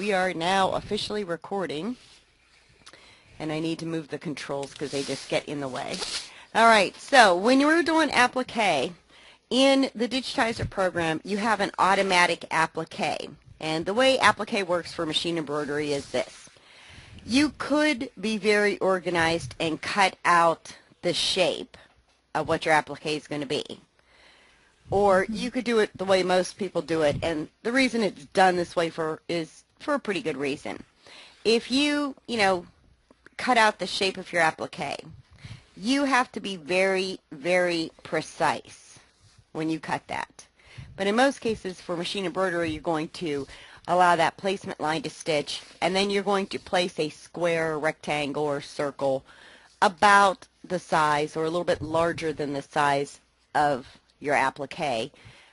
we are now officially recording. And I need to move the controls because they just get in the way. All right, so when you're doing applique, in the Digitizer program, you have an automatic applique. And the way applique works for machine embroidery is this. You could be very organized and cut out the shape of what your applique is going to be. Or you could do it the way most people do it, and the reason it's done this way is for a pretty good reason. If you cut out the shape of your applique, you have to be very, very precise when you cut that. But in most cases for machine embroidery, you're going to allow that placement line to stitch, and then you're going to place a square, rectangle, or circle about the size or a little bit larger than the size of your applique,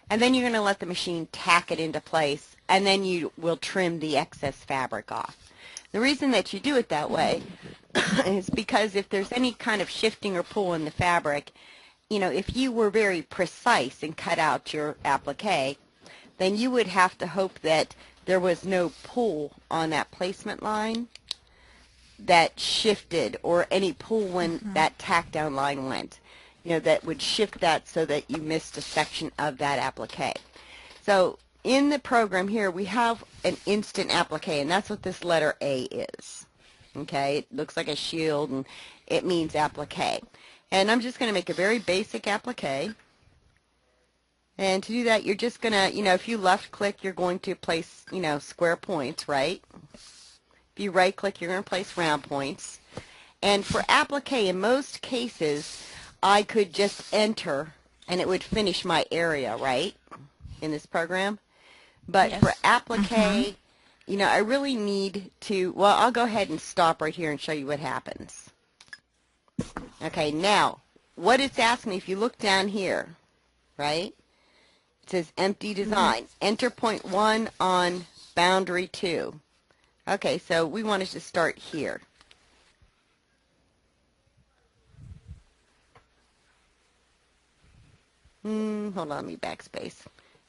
and then you're going to let the machine tack it into place, and then you will trim the excess fabric off. The reason that you do it that way is because if there's any kind of shifting or pull in the fabric, if you were very precise and cut out your applique, then you would have to hope that there was no pull on that placement line that shifted, or any pull when that tack down line went. That would shift that so that you missed a section of that applique. So in the program here, we have an instant applique, and that's what this letter A is. Okay, it looks like a shield, and it means applique. And I'm just going to make a very basic applique. And to do that, you're just going to, if you left click, you're going to place, square points, right? If you right click, you're going to place round points. And for applique, in most cases, I could just enter and it would finish my area, right, in this program. But yes, for applique, I really need to, well, I'll go ahead and stop right here and show you what happens. Okay, now, what it's asking me, if you look down here, right, it says empty design. Enter point 1 on boundary 2. Okay, so we wanted to start here. Hold on, let me backspace.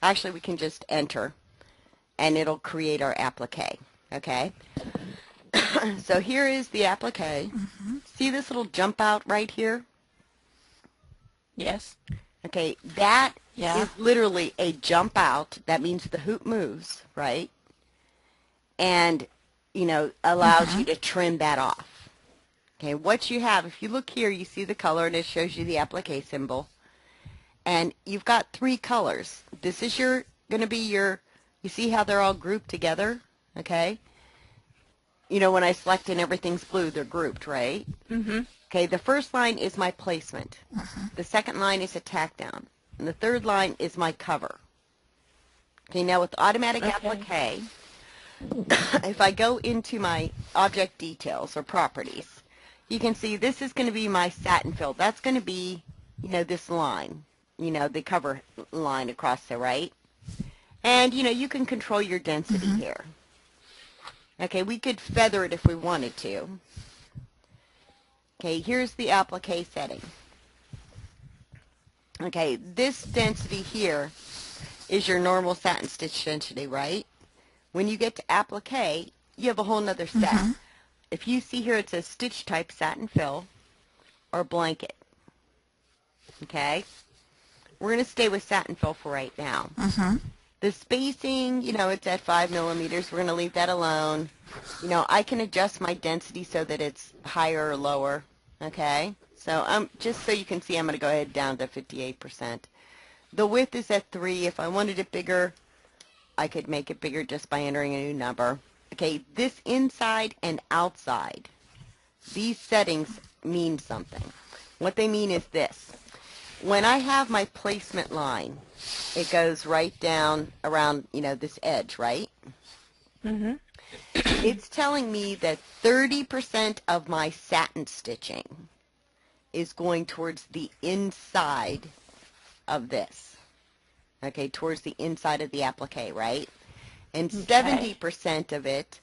Actually, we can just enter, and it'll create our applique, okay? So here is the applique. See this little jump out right here? Yes. Okay, that is literally a jump out. That means the hoop moves, right? And, allows you to trim that off. Okay, what you have, if you look here, you see the color, and it shows you the applique symbol. And you've got 3 colors. This is going to be you see how they're all grouped together, okay? When I select and everything's blue, they're grouped, right? Okay, the first line is my placement. The second line is a tack down. And the third line is my cover. Okay, now with automatic applique, if I go into my object details or properties, you can see this is going to be my satin fill. That's going to be, this line. The cover line across there, right? And, you can control your density here. Okay, we could feather it if we wanted to. Okay, here's the applique setting. Okay, this density here is your normal satin stitch density, right? When you get to applique, you have a whole nother set. If you see here, it says stitch type satin fill or blanket. Okay? We're going to stay with satin fill for right now. The spacing, it's at 5 millimeters. We're going to leave that alone. I can adjust my density so that it's higher or lower. Okay? So just so you can see, I'm going to go ahead down to 58%. The width is at 3. If I wanted it bigger, I could make it bigger just by entering a new number. Okay, this inside and outside, these settings mean something. What they mean is this. When I have my placement line, it goes right down around, this edge, right? It's telling me that 30% of my satin stitching is going towards the inside of this. Okay, towards the inside of the applique, right? And 70% of it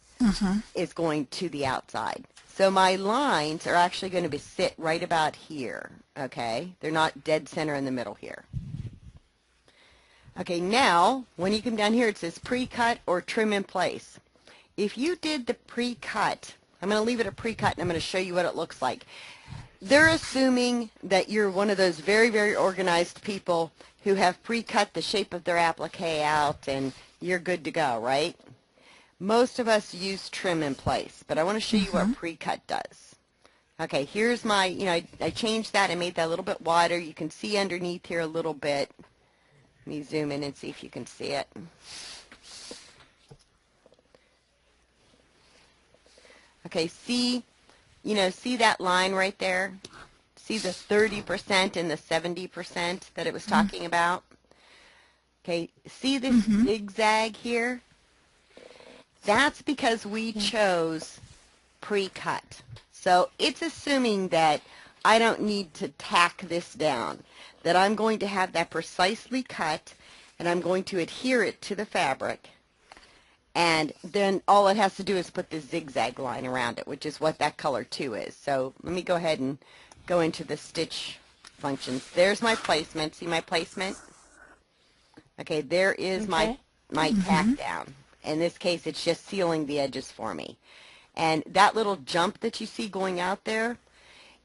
is going to the outside. So my lines are actually going to sit right about here, okay? They're not dead center in the middle here. Okay, now, when you come down here, it says pre-cut or trim in place. if you did the pre-cut, I'm going to leave it a pre-cut and I'm going to show you what it looks like. They're assuming that you're one of those very, very organized people who have pre-cut the shape of their applique out and you're good to go, right? Most of us use trim in place, but I want to show you what pre-cut does. Okay, here's my, I changed that. I made that a little bit wider. You can see underneath here a little bit. Let me zoom in and see if you can see it. Okay, see that line right there? See the 30% and the 70% that it was talking about? Okay, see this zigzag here? That's because we chose pre-cut. So it's assuming that I don't need to tack this down, that I'm going to have that precisely cut and I'm going to adhere it to the fabric. And then all it has to do is put the zigzag line around it, which is what that color 2 is. So let me go ahead and go into the stitch functions. There's my placement. See my placement? Okay, there is my tack down. In this case, it's just sealing the edges for me. And that little jump that you see going out there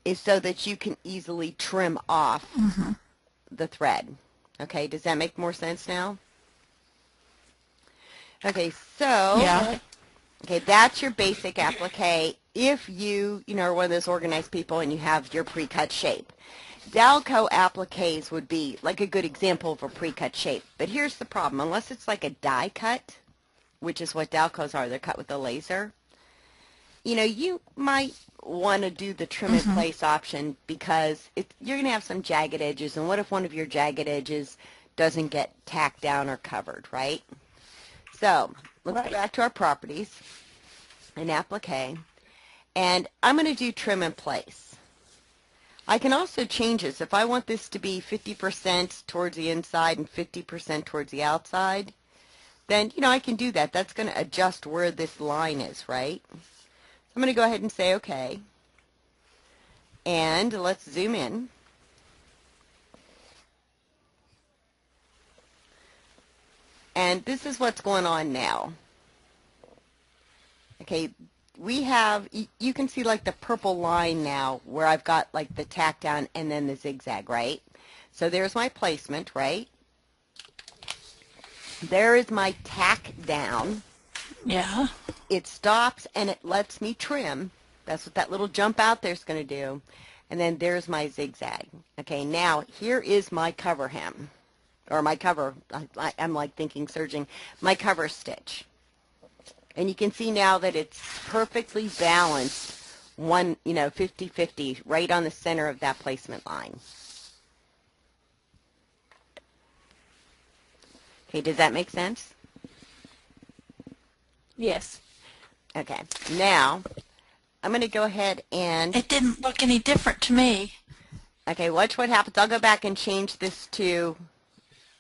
is so that you can easily trim off the thread. Okay, does that make more sense now? Okay, so, okay, that's your basic applique if you, are one of those organized people and you have your pre-cut shape. Dalco appliques would be like a good example of a pre-cut shape. But here's the problem. Unless it's like a die cut, which is what Dalcos are, they're cut with a laser, you might want to do the trim in place option because you're going to have some jagged edges. And what if one of your jagged edges doesn't get tacked down or covered, right? So let's go back to our properties in applique, and I'm going to do trim in place. I can also change this. If I want this to be 50% towards the inside and 50% towards the outside, then, I can do that. That's going to adjust where this line is, right? So I'm going to go ahead and say OK. And let's zoom in. And this is what's going on now. Okay, we have, you can see like the purple line now where I've got like the tack down and then the zigzag, right? So there's my placement, right? There is my tack down. Yeah. It stops and it lets me trim. That's what that little jump out there is going to do. And then there's my zigzag. Okay, now here is my cover hem. Or my cover, I'm like thinking serging, my cover stitch. And you can see now that it's perfectly balanced, 50-50, right on the center of that placement line. Okay, does that make sense? Yes. Okay, now I'm going to go ahead and... It didn't look any different to me. Okay, watch what happens. I'll go back and change this to...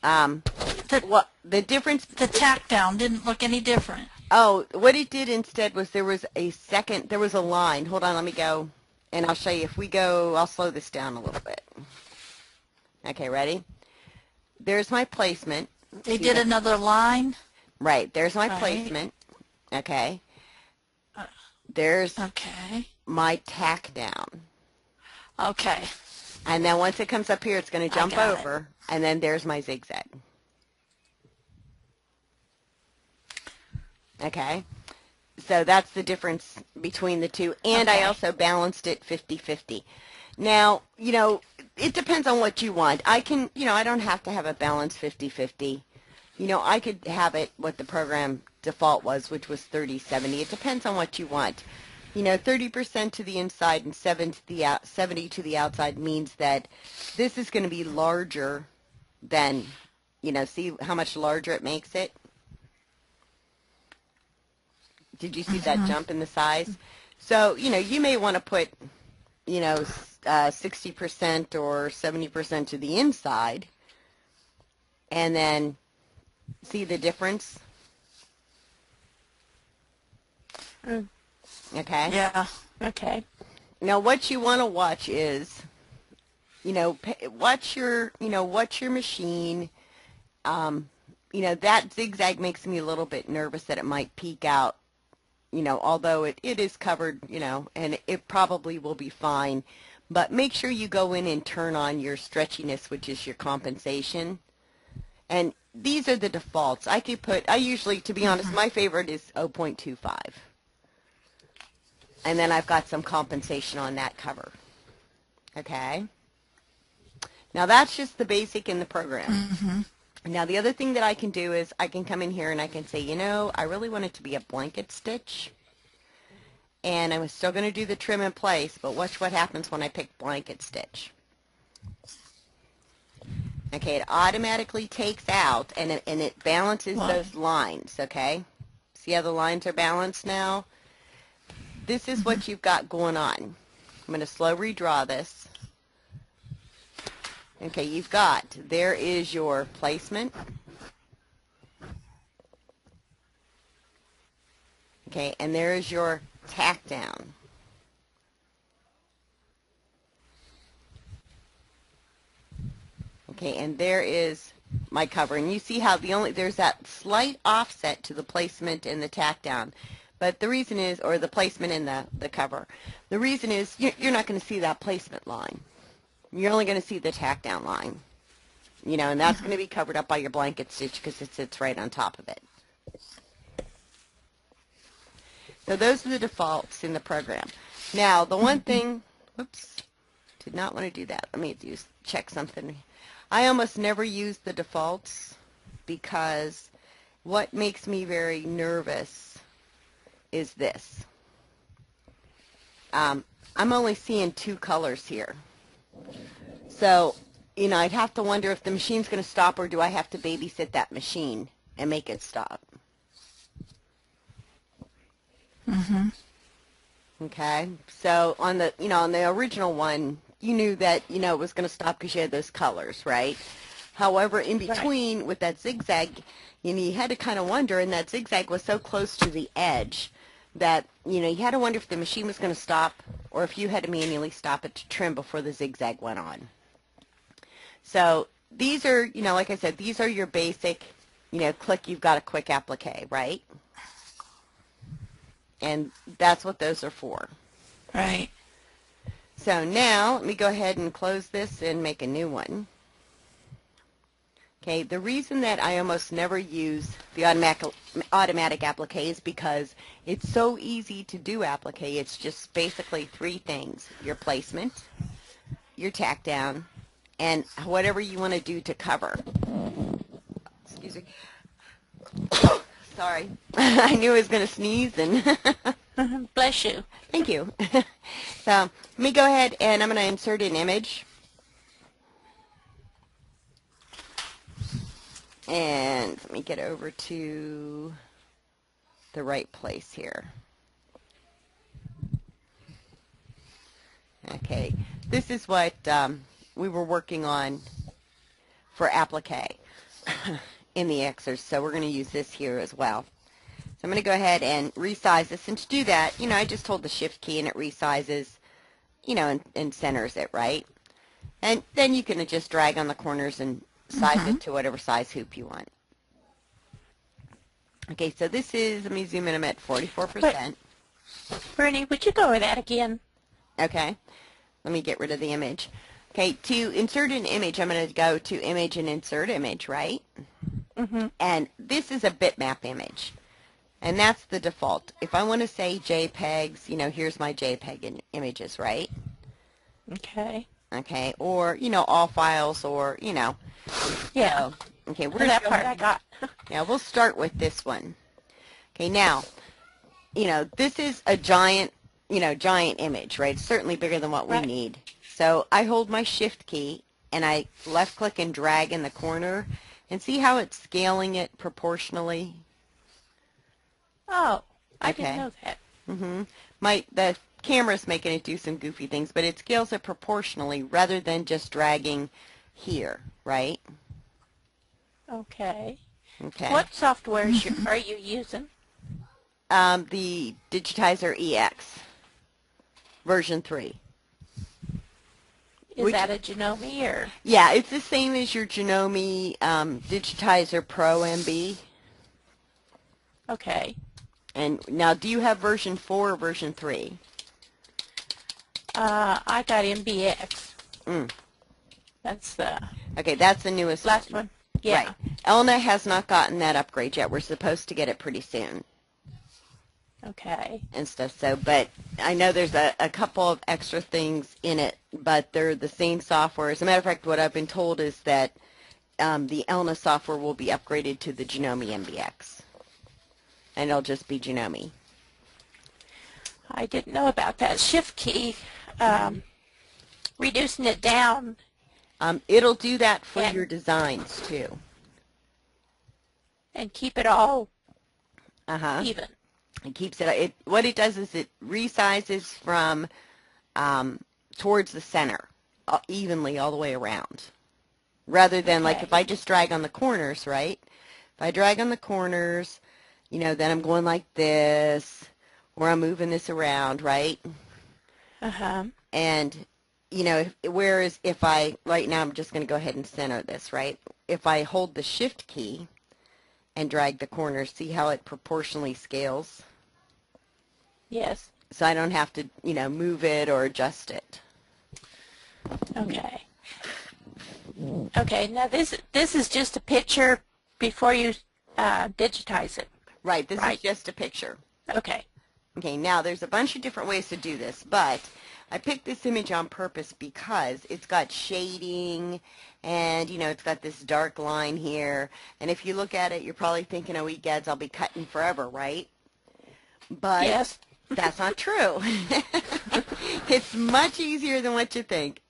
the difference... The tack down didn't look any different. Oh, what it did instead was there was a line. Hold on, let me go, and I'll show you. If we go, I'll slow this down a little bit. Okay, ready? There's my placement. They did another line? Right, there's my placement. Okay. There's my tack down. Okay. And then once it comes up here, it's going to jump over, and then there's my zigzag. Okay, so that's the difference between the two, and I also balanced it 50-50. Now, it depends on what you want. I can, I don't have to have a balance 50-50. I could have it what the program default was, which was 30-70. It depends on what you want. 30% to the inside and 70 to the outside means that this is going to be larger than, see how much larger it makes it? Did you see that jump in the size? So, you may want to put, 60% or 70% to the inside and then see the difference? Okay? Yeah. Okay. Now, what you want to watch is, watch your machine. That zigzag makes me a little bit nervous that it might peek out, although it is covered, and it probably will be fine. But make sure you go in and turn on your stretchiness, which is your compensation. And these are the defaults. I usually, to be honest, my favorite is 0.25. And then I've got some compensation on that cover. Okay? Now that's just the basic in the program. Now the other thing that I can do is I can come in here and I can say, I really want it to be a blanket stitch. And I'm still going to do the trim in place, but watch what happens when I pick blanket stitch. Okay, it automatically takes out and it balances those lines, okay? See how the lines are balanced now? This is what you've got going on. I'm going to slow redraw this. Okay, there is your placement. Okay, and there is your tack down. Okay, and there is my cover. And you see how there's that slight offset to the placement and the tack down. But the reason is, or the placement in the cover, the reason is you're not going to see that placement line. You're only going to see the tack down line. And that's going to be covered up by your blanket stitch because it sits right on top of it. So those are the defaults in the program. Now, the one thing, whoops, did not want to do that. Let me check something. I almost never use the defaults because what makes me very nervous is this. I'm only seeing 2 colors here. So, I'd have to wonder if the machine's going to stop or do I have to babysit that machine and make it stop. Okay, so on the, on the original one, you knew that, it was going to stop because you had those colors, right? However, in between with that zigzag, you had to kind of wonder, and that zigzag was so close to the edge that, you had to wonder if the machine was going to stop or if you had to manually stop it to trim before the zigzag went on. So these are, like I said, these are your basic, click, you've got a quick applique, right? And that's what those are for. Right. So now, let me go ahead and close this and make a new one. Okay, the reason that I almost never use the automatic applique is because it's so easy to do applique. It's just basically 3 things: your placement, your tack down, and whatever you want to do to cover. Excuse me. Sorry. I knew I was going to sneeze and Bless you. Thank you. So let me go ahead and I'm going to insert an image. And let me get over to the right place here. Okay, this is what we were working on for applique in the exercise, so we're going to use this here as well. So I'm going to go ahead and resize this, and to do that, I just hold the shift key and it resizes, and centers it, right? And then you can just drag on the corners and size it to whatever size hoop you want. Okay, so this is, let me zoom in, I'm at 44%. Bernie, would you go over that again? Okay, let me get rid of the image. Okay, to insert an image, I'm going to go to Image and Insert Image, right? And this is a bitmap image. And that's the default. If I want to say JPEGs, here's my JPEG images, right? Okay. Okay, or, all files, or, Yeah. So, okay, we're That part I got. Yeah, we'll start with this one. Okay, now, this is a giant, giant image, right? It's certainly bigger than what we need. So I hold my shift key and I left click and drag in the corner and see how it's scaling it proportionally. Oh, I didn't know that. The camera's making it do some goofy things, but it scales it proportionally rather than just dragging here, right? Okay. Okay. What software are you using? The Digitizer EX version 3. Is that a Janome or? Yeah, it's the same as your Janome Digitizer Pro MB. Okay. And now, do you have version 4 or version 3? I got MBX. Mm. That's the Okay, that's the newest last one. one. Yeah. Right. Elna has not gotten that upgrade yet. We're supposed to get it pretty soon Okay. and stuff. So, but I know there's a couple of extra things in it, but they're the same software. As a matter of fact, what I've been told is that the Elna software will be upgraded to the Genome MBX, and it'll just be Genome. I didn't know about that shift key. Reducing it down. It'll do that for And- your designs too. And keep it all Uh-huh. even. It keeps it, what it does is it resizes from towards the center evenly all the way around. Rather than like Okay. if I just drag on the corners, right? If I drag on the corners, you know, then I'm going like this, or I'm moving this around, right? Uh-huh. And, you know, whereas if right now I'm just going to go ahead and center this, right? If I hold the shift key and drag the corners, see how it proportionally scales? Yes. So I don't have to, you know, move it or adjust it. Okay. Okay, now this is just a picture before you digitize it. Right, this is Right. just a picture. Okay. Okay, now there's a bunch of different ways to do this, but I picked this image on purpose because it's got shading and, you know, it's got this dark line here. And if you look at it, you're probably thinking, oh, egads, I'll be cutting forever, right? But Yes. that's not true. It's much easier than what you think.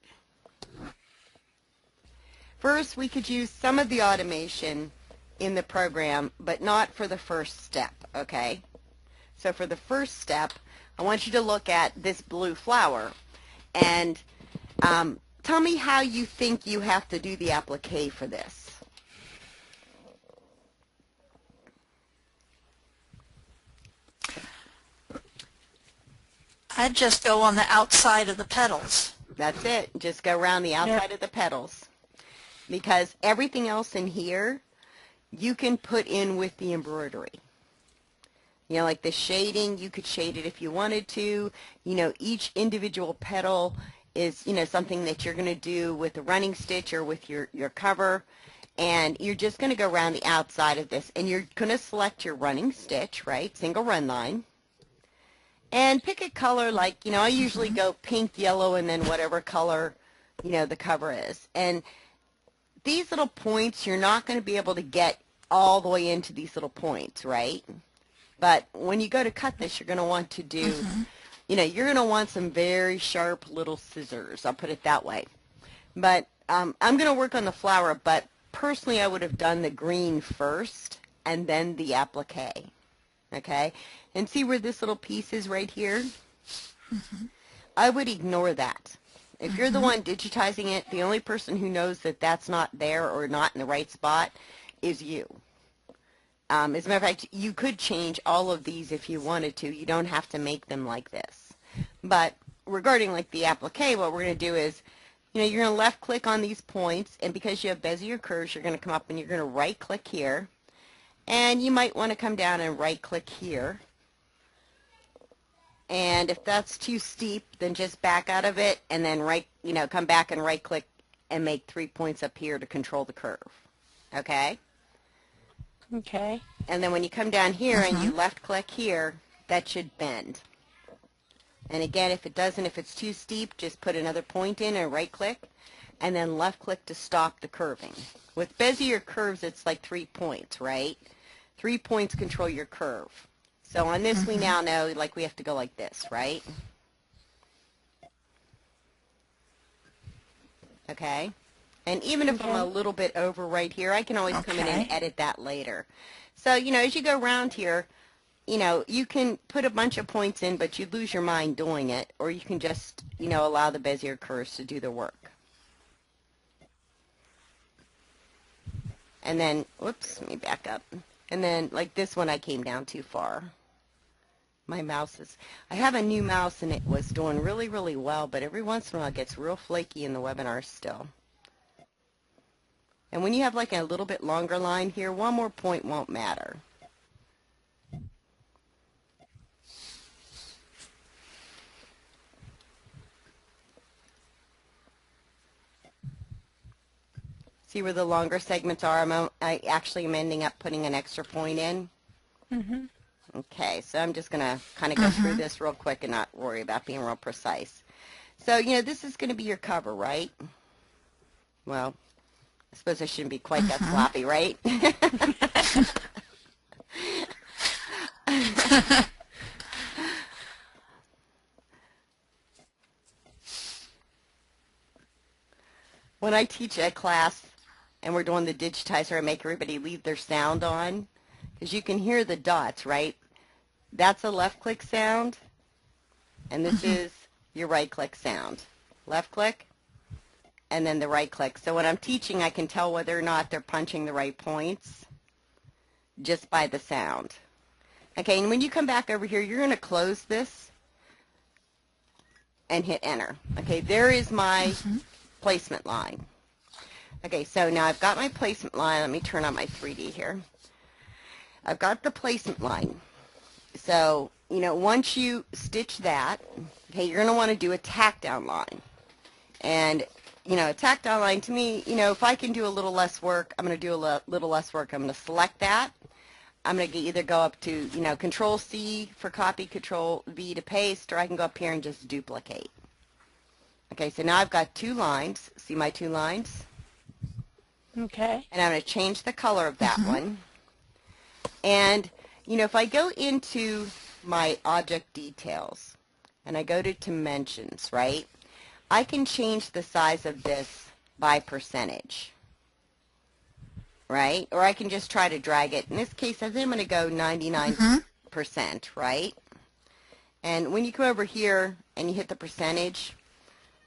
First, we could use some of the automation in the program, but not for the first step, okay? So for the first step, I want you to look at this blue flower and tell me how you think you have to do the applique for this. I'd just go on the outside of the petals. That's it. Just go around the outside of the petals. Because everything else in here, you can put in with the embroidery. You know, like the shading, you could shade it if you wanted to. You know, each individual petal is, you know, something that you're going to do with a running stitch or with your cover. And you're just going to go around the outside of this. And you're going to select your running stitch, right? Single run line. And pick a color like, you know, I usually go pink, yellow, and then whatever color, you know, the cover is. And these little points, you're not going to be able to get all the way into these little points, right? But when you go to cut this, you're going to want to do, you know, you're going to want some very sharp little scissors. I'll put it that way. But I'm going to work on the flower, but personally I would have done the green first and then the applique. Okay? And see where this little piece is right here? I would ignore that. If you're the one digitizing it, the only person who knows that that's not there or not in the right spot is you. As a matter of fact, you could change all of these if you wanted to. You don't have to make them like this. But regarding like the applique, what we're going to do is, you know, you're going to left click on these points, and because you have Bezier curves, you're going to come up and you're going to right click here. And you might want to come down and right click here. And if that's too steep, then just back out of it and then come back and right click and make 3 points up here to control the curve. Okay? Okay. And then when you come down here and you left click here, that should bend. And again, if it doesn't, if it's too steep, just put another point in and right click and then left click to stop the curving. With Bezier curves, it's like 3 points, right? 3 points control your curve. So on this, we now know, like, we have to go like this, right? Okay? And even if I'm a little bit over right here, I can always come in and edit that later. So, you know, as you go around here, you know, you can put a bunch of points in, but you lose your mind doing it, or you can just, you know, allow the Bezier curves to do the work. And then, whoops, let me back up. And then, like this one, I came down too far. My mouse is, I have a new mouse and it was doing really, really well, but every once in a while it gets real flaky in the webinar still. And when you have like a little bit longer line here, one more point won't matter. See where the longer segments are? I actually am ending up putting an extra point in. Okay, so I'm just going to kind of go through this real quick and not worry about being real precise. So, this is going to be your cover, right? Well, I suppose I shouldn't be quite that sloppy, right? When I teach a class and we're doing the digitizer, I make everybody leave their sound on because you can hear the dots, right? That's a left click sound, and this is your right click sound. Left click, and then the right click. So when I'm teaching, I can tell whether or not they're punching the right points just by the sound. Okay, and when you come back over here, you're going to close this and hit enter. Okay, there is my placement line. Okay, so now I've got my placement line. Let me turn on my 3D here. I've got the placement line. So, once you stitch that, okay, you're going to want to do a tack down line. And, a tack down line to me, if I can do a little less work, I'm going to do a little less work. I'm going to select that. I'm going to either go up to, Control C for copy, Control V to paste, or I can go up here and just duplicate. Okay, so now I've got 2 lines. See my 2 lines? Okay. And I'm going to change the color of that one. And, if I go into my object details and I go to dimensions, right, I can change the size of this by percentage, right? Or I can just try to drag it. In this case, I think I'm going to go 99%, right? And when you come over here and you hit the percentage,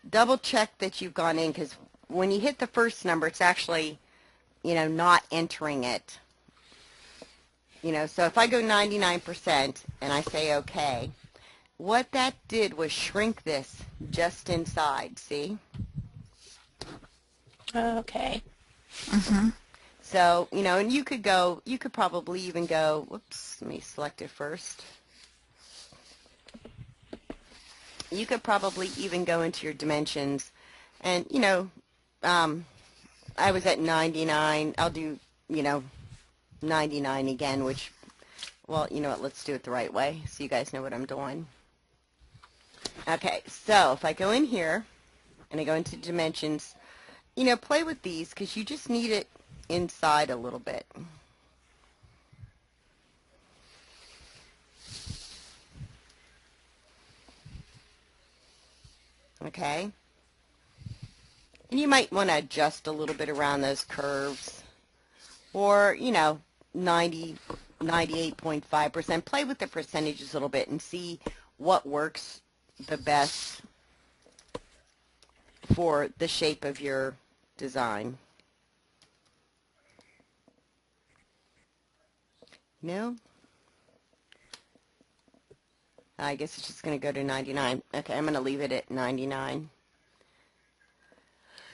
double check that you've gone in, because when you hit the first number, it's actually, not entering it. So if I go 99% and I say OK, what that did was shrink this just inside, see? Okay. So, and you could probably even go, whoops, let me select it first. You could probably even go into your dimensions and, I was at 99. I'll do, 99 again, which, well, you know what, let's do it the right way so you guys know what I'm doing. Okay, so if I go in here and I go into dimensions, play with these because you just need it inside a little bit. Okay? And you might want to adjust a little bit around those curves. Or, 98.5%. Play with the percentages a little bit and see what works the best for the shape of your design. I guess it's just going to go to 99. Okay, I'm going to leave it at 99.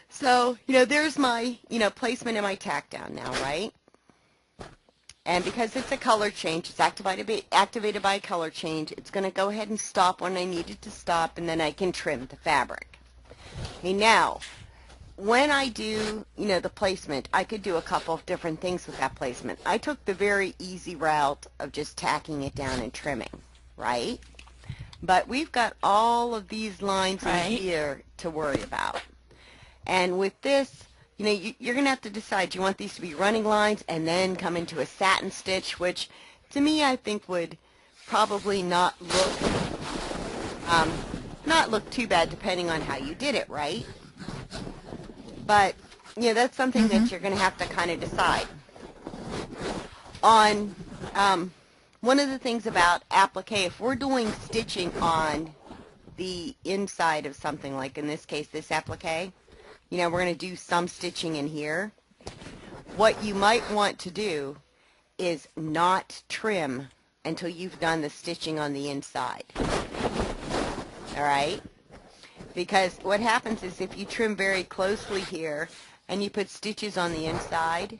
So, there's my, placement in my tack down now, right? And because it's a color change, it's activated by a color change, it's going to go ahead and stop when I need it to stop, and then I can trim the fabric. Okay, now, when I do, the placement, I could do a couple of different things with that placement. I took the very easy route of just tacking it down and trimming, right? But we've got all of these lines in here to worry about. And with this, you're going to have to decide, do you want these to be running lines and then come into a satin stitch, which to me I think would probably not look too bad depending on how you did it, right? But, that's something that you're going to have to kind of decide. On one of the things about applique, if we're doing stitching on the inside of something, like in this case, this applique, we're going to do some stitching in here. What you might want to do is not trim until you've done the stitching on the inside. All right? Because what happens is if you trim very closely here and you put stitches on the inside,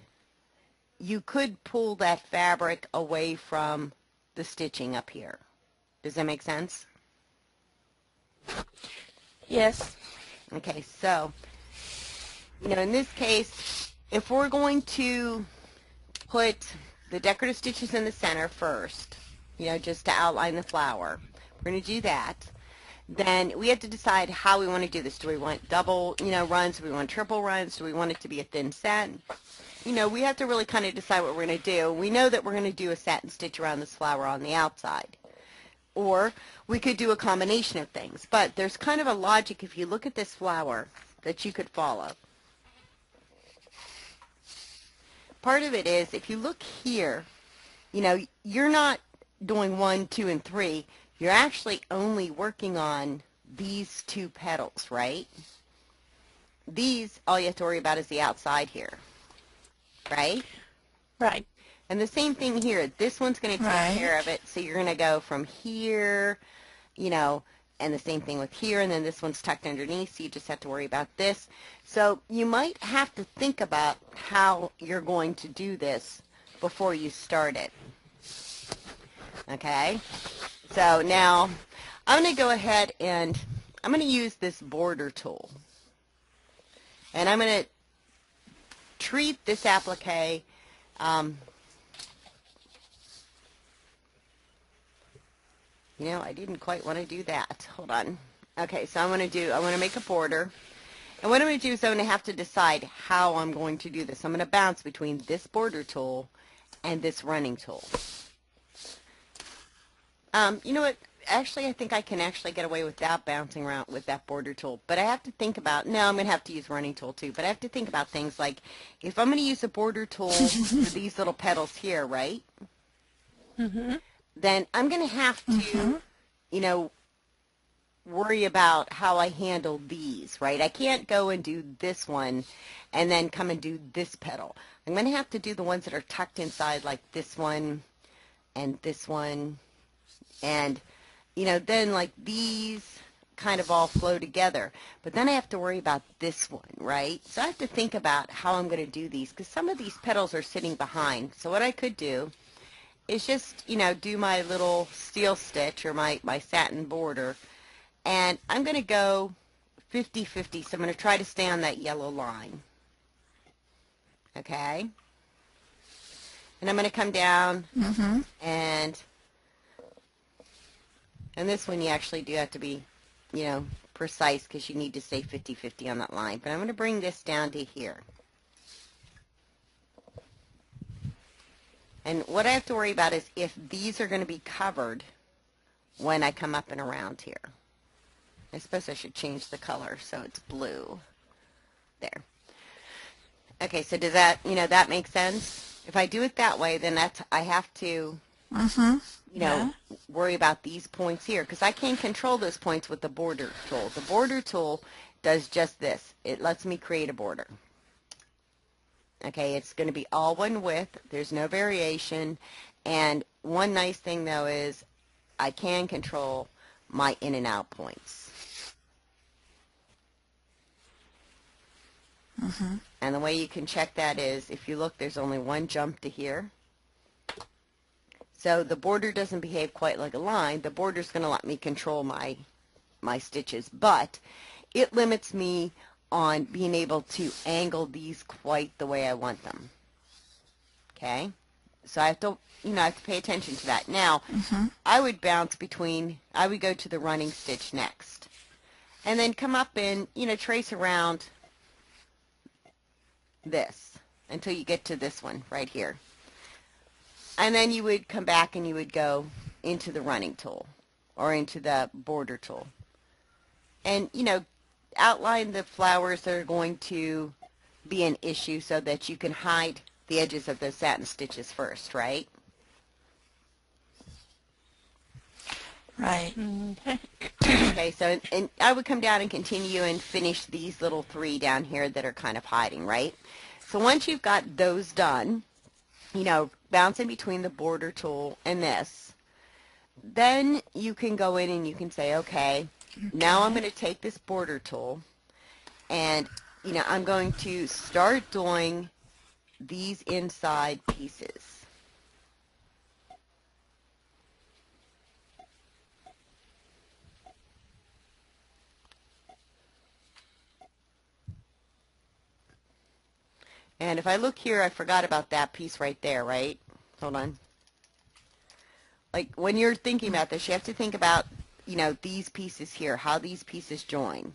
you could pull that fabric away from the stitching up here. Does that make sense? Yes. Okay, so, in this case, if we're going to put the decorative stitches in the center first, just to outline the flower, we're going to do that. Then we have to decide how we want to do this. Do we want double, runs? Do we want triple runs? Do we want it to be a thin satin? We have to really kind of decide what we're going to do. We know that we're going to do a satin stitch around this flower on the outside. Or we could do a combination of things. But there's kind of a logic, if you look at this flower, that you could follow. Part of it is, if you look here, you're not doing 1, 2, and 3. You're actually only working on these 2 petals, right? These, all you have to worry about is the outside here, right? Right. And the same thing here. This one's going to take care of it. So you're going to go from here, and the same thing with here, and then this one's tucked underneath, so you just have to worry about this. So you might have to think about how you're going to do this before you start it. Okay? So now I'm going to go ahead and I'm going to use this border tool. And I'm going to treat this applique I didn't quite want to do that. Hold on. Okay, so I want to make a border. And what I'm going to do is I'm going to have to decide how I'm going to do this. I'm going to bounce between this border tool and this running tool. You know what? Actually, I think I can actually get away without bouncing around with that border tool. But I have to think about, no, I'm going to have to use running tool too. But I have to think about things like, if I'm going to use a border tool for these little petals here, right? Mm-hmm. Then I'm going to have to, worry about how I handle these, right? I can't go and do this one and then come and do this petal. I'm going to have to do the ones that are tucked inside, like this one and this one. And, then like these kind of all flow together. But then I have to worry about this one, right? So I have to think about how I'm going to do these, because some of these petals are sitting behind. So what I could do is just, do my little steel stitch or my satin border. And I'm going to go 50-50, so I'm going to try to stay on that yellow line. Okay? And I'm going to come down, and this one you actually do have to be, precise, because you need to stay 50-50 on that line. But I'm going to bring this down to here. And what I have to worry about is if these are going to be covered when I come up and around here. I suppose I should change the color so it's blue. There. Okay, so does that, that make sense? If I do it that way, then I have to, worry about these points here, because I can't control those points with the border tool. The border tool does just this. It lets me create a border. Okay, it's going to be all one width. There's no variation. And one nice thing, though, is I can control my in and out points. And the way you can check that is, if you look, there's only one jump to here. So the border doesn't behave quite like a line. The border's going to let me control my stitches, but it limits me on being able to angle these quite the way I want them. Okay? So I have to, pay attention to that. Now, I would bounce between, I would go to the running stitch next. And then come up and, trace around this until you get to this one right here. And then you would come back and you would go into the running tool or into the border tool. And, outline the flowers that are going to be an issue so that you can hide the edges of those satin stitches first, right? Right. Okay, so and I would come down and continue and finish these little 3 down here that are kind of hiding, right? So once you've got those done, bouncing between the border tool and this, then you can go in and you can say, okay, now I'm going to take this border tool and, I'm going to start doing these inside pieces. And if I look here, I forgot about that piece right there, right? Hold on. Like when you're thinking about this, you have to think about, you know, these pieces here, how these pieces join.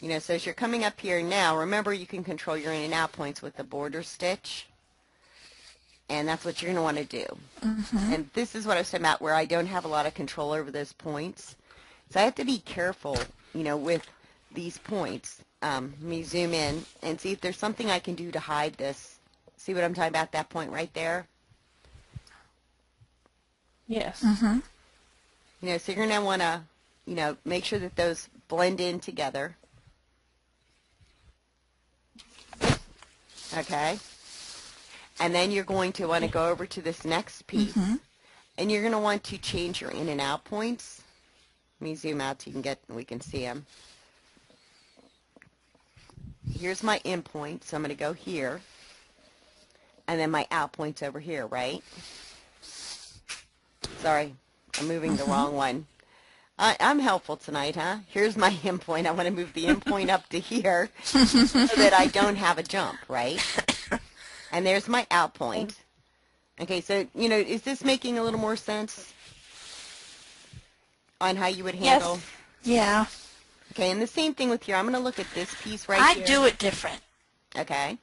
You know, so as you're coming up here now, remember you can control your in and out points with the border stitch. And that's what you're going to want to do. And this is what I was talking about where I don't have a lot of control over those points. So I have to be careful, you know, with these points. Let me zoom in and see if there's something I can do to hide this. See what I'm talking about, that point right there? Yes. You know, so you're going to want to, you know, make sure that those blend in together. Okay. And then you're going to want to go over to this next piece. And you're going to want to change your in and out points. Let me zoom out so you can get, we can see them. Here's my in point, so I'm going to go here. And then my out point's over here, right? Sorry, I'm moving the wrong one. I'm helpful tonight, huh? Here's my in point. I want to move the in point up to here so that I don't have a jump, right? And there's my out point. Okay, so, you know, is this making a little more sense on how you would handle? Yes. Yeah. Okay, and the same thing with here. I'm going to look at this piece right I here. do it different. Okay.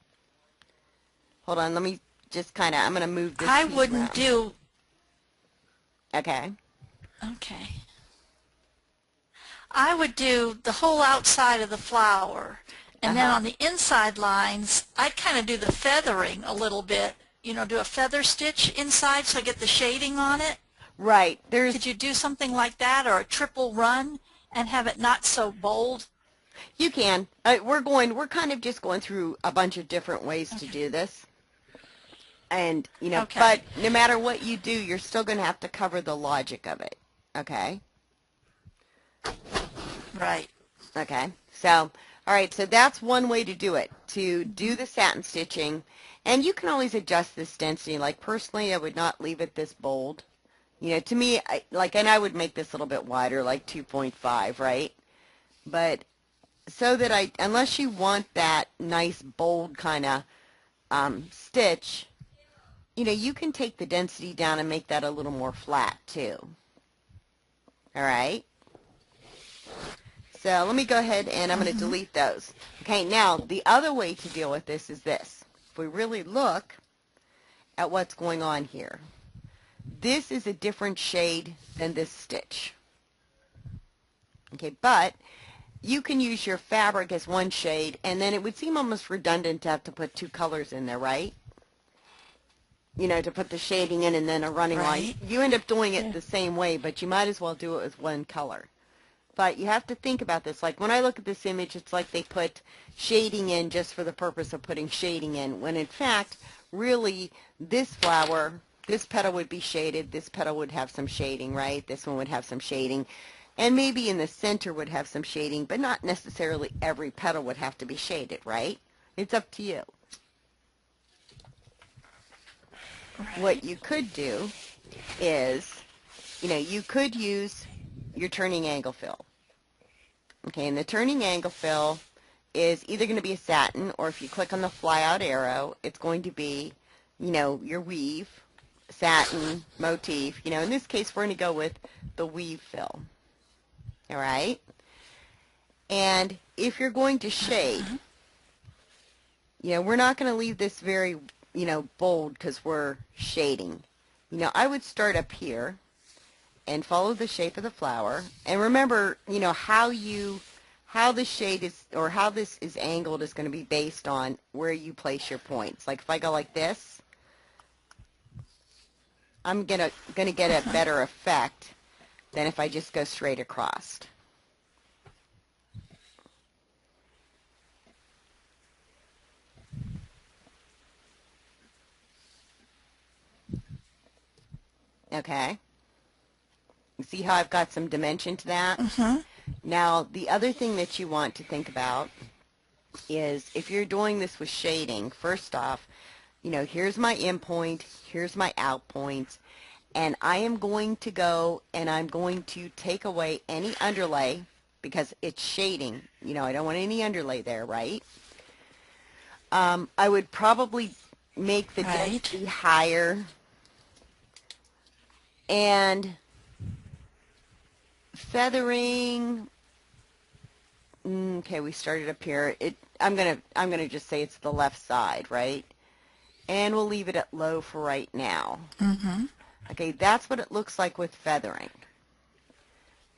Hold on, let me just kind of, I'm going to move this I piece wouldn't around. do. Okay. Okay. I would do the whole outside of the flower. And then on the inside lines, I'd kind of do the feathering a little bit. You know, do a feather stitch inside so I get the shading on it. Right. There's. Could you do something like that, or a triple run and have it not so bold? You can. We're kind of just going through a bunch of different ways to do this. And, you know, but no matter what you do, you're still going to have to cover the logic of it. Okay? Right. Okay. So, all right, so that's one way to do it, to do the satin stitching. And you can always adjust this density. Like, personally, I would not leave it this bold. You know, to me, and I would make this a little bit wider, like 2.5, right? But so that unless you want that nice, bold kind of stitch, you know, you can take the density down and make that a little more flat, too. All right? So let me go ahead and I'm going to delete those. Okay, now the other way to deal with this is this. If we really look at what's going on here, this is a different shade than this stitch. Okay, but you can use your fabric as one shade, and then it would seem almost redundant to have to put two colors in there, right? You know, to put the shading in and then a running line. You end up doing it the same way, but you might as well do it with one color. But you have to think about this. Like when I look at this image, it's like they put shading in just for the purpose of putting shading in, when in fact, really, this flower, this petal would be shaded, this petal would have some shading, right? This one would have some shading. And maybe in the center would have some shading, but not necessarily every petal would have to be shaded, right? It's up to you. Right. What you could do is, you know, you could use your turning angle fill. Okay, and the turning angle fill is either going to be a satin, or if you click on the fly out arrow, it's going to be, you know, your weave, satin, motif. You know, in this case, we're going to go with the weave fill. All right? And if you're going to shade, you know, we're not going to leave this very, you know, bold because we're shading. You know, I would start up here and follow the shape of the flower. And remember, you know, how the shade is, or how this is angled is going to be based on where you place your points. Like if I go like this, I'm gonna get a better effect than if I just go straight across. Okay. You see how I've got some dimension to that? Now, the other thing that you want to think about is if you're doing this with shading, first off, here's my in point, here's my out point, and I am going to go and I'm going to take away any underlay because it's shading. I don't want any underlay there, right? I would probably make the Right. density higher, and feathering. Okay, we started up here. I'm gonna just say it's the left side, right? And we'll leave it at low for right now. Mm-hmm. Okay, that's what it looks like with feathering.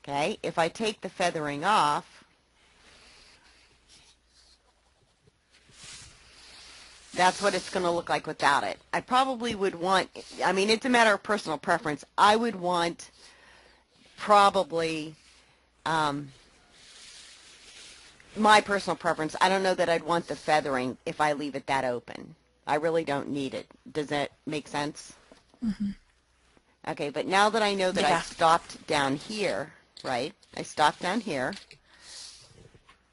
Okay, if I take the feathering off, that's what it's going to look like without it. I probably would want, I mean, it's a matter of personal preference. I would want probably, my personal preference, I don't know that I'd want the feathering if I leave it that open. I really don't need it. Does that make sense? Mm-hmm. Okay, but now that I know that I Yeah. stopped down here, right? I stopped down here.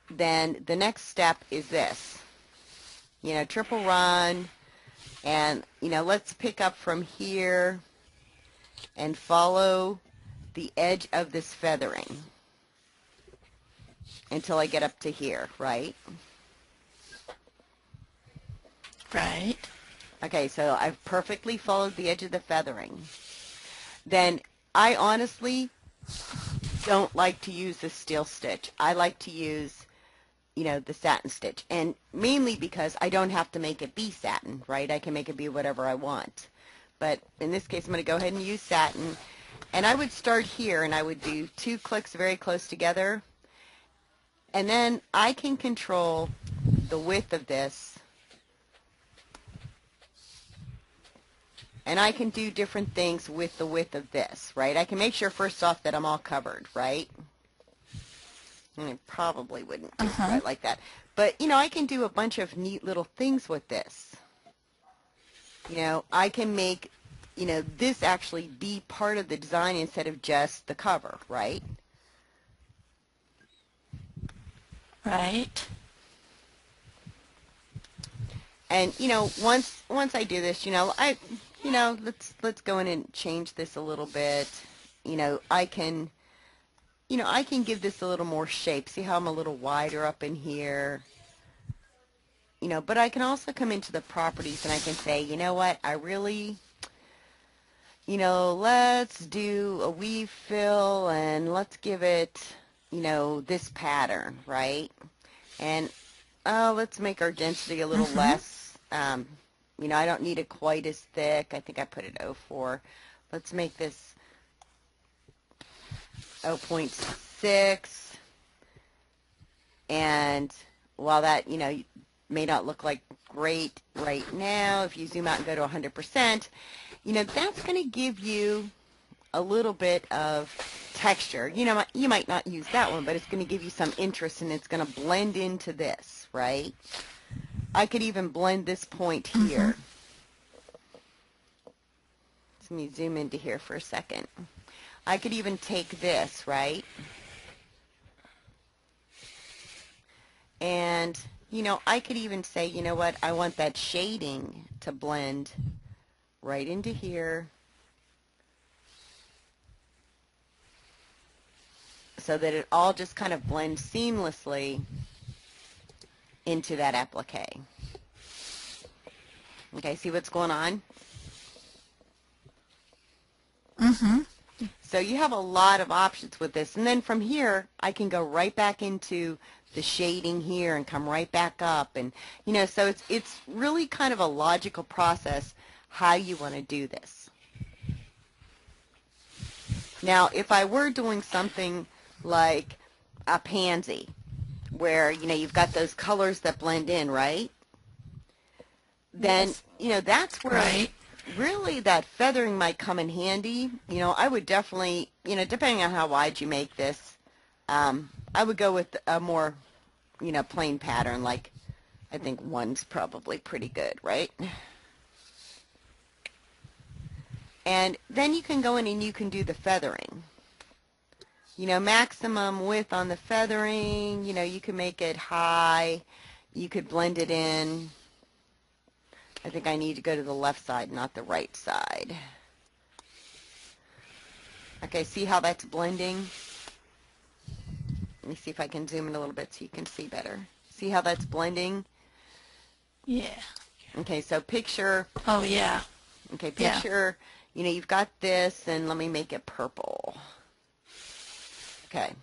Then the next step is this. Triple run, and, let's pick up from here and follow the edge of this feathering until I get up to here, right? Right. Okay, so I've perfectly followed the edge of the feathering. Then I honestly don't like to use the steel stitch. I like to use, the satin stitch. And mainly because I don't have to make it be satin, right? I can make it be whatever I want. But in this case, I'm going to go ahead and use satin. And I would start here, and I would do 2 clicks very close together. And then I can control the width of this. And I can do different things with the width of this, right? I can make sure first off that I'm all covered, right? And I probably wouldn't do it right like that. But, I can do a bunch of neat little things with this. I can make, this actually be part of the design instead of just the cover, right? Right. And, once I do this, let's go in and change this a little bit. I can give this a little more shape. See how I'm a little wider up in here? But I can also come into the properties and I can say, you know what, I really, let's do a weave fill and let's give it, this pattern, right? And let's make our density a little less. I don't need it quite as thick. I think I put it 0.4. Let's make this 0.6. And while that, may not look like great right now, if you zoom out and go to 100%, that's going to give you a little bit of texture. You might not use that one, but it's going to give you some interest, and it's going to blend into this, right? I could even blend this point here. Let me zoom into here for a second. I could even take this, right? And, I could even say, you know what, I want that shading to blend right into here so that it all just kind of blends seamlessly into that applique. Okay, see what's going on? Mm-hmm. So you have a lot of options with this. And then from here, I can go right back into the shading here and come right back up. And, so it's really kind of a logical process how you want to do this. Now, if I were doing something like a pansy, where, you've got those colors that blend in, right? Then, that's where Right. really that feathering might come in handy. I would definitely, depending on how wide you make this, I would go with a more, plain pattern. Like, I think 1's probably pretty good, right? And then you can go in and you can do the feathering. Maximum width on the feathering, you can make it high. You could blend it in. I think I need to go to the left side, not the right side. Okay, see how that's blending? Let me see if I can zoom in a little bit so you can see better. See how that's blending? Yeah. Okay, so picture, Oh, yeah. okay, Yeah. picture, you know, you've got this, and let me make it purple. Okay.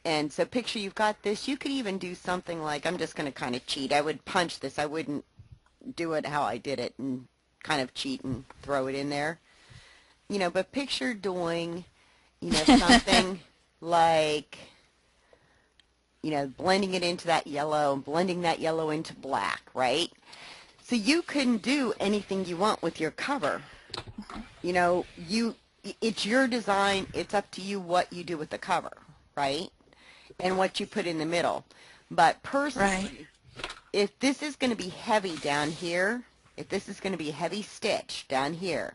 And so picture you've got this. You could even do something like, I'm just going to kind of cheat. I would punch this. I wouldn't do it how I did it and kind of cheat and throw it in there. You know, but picture doing, you know, something like, you know, blending it into that yellow, blending that yellow into black, right? So you can do anything you want with your cover. You know, it's your design. It's up to you what you do with the cover, right? And what you put in the middle. But personally, if this is going to be heavy down here, if this is going to be a heavy stitch down here,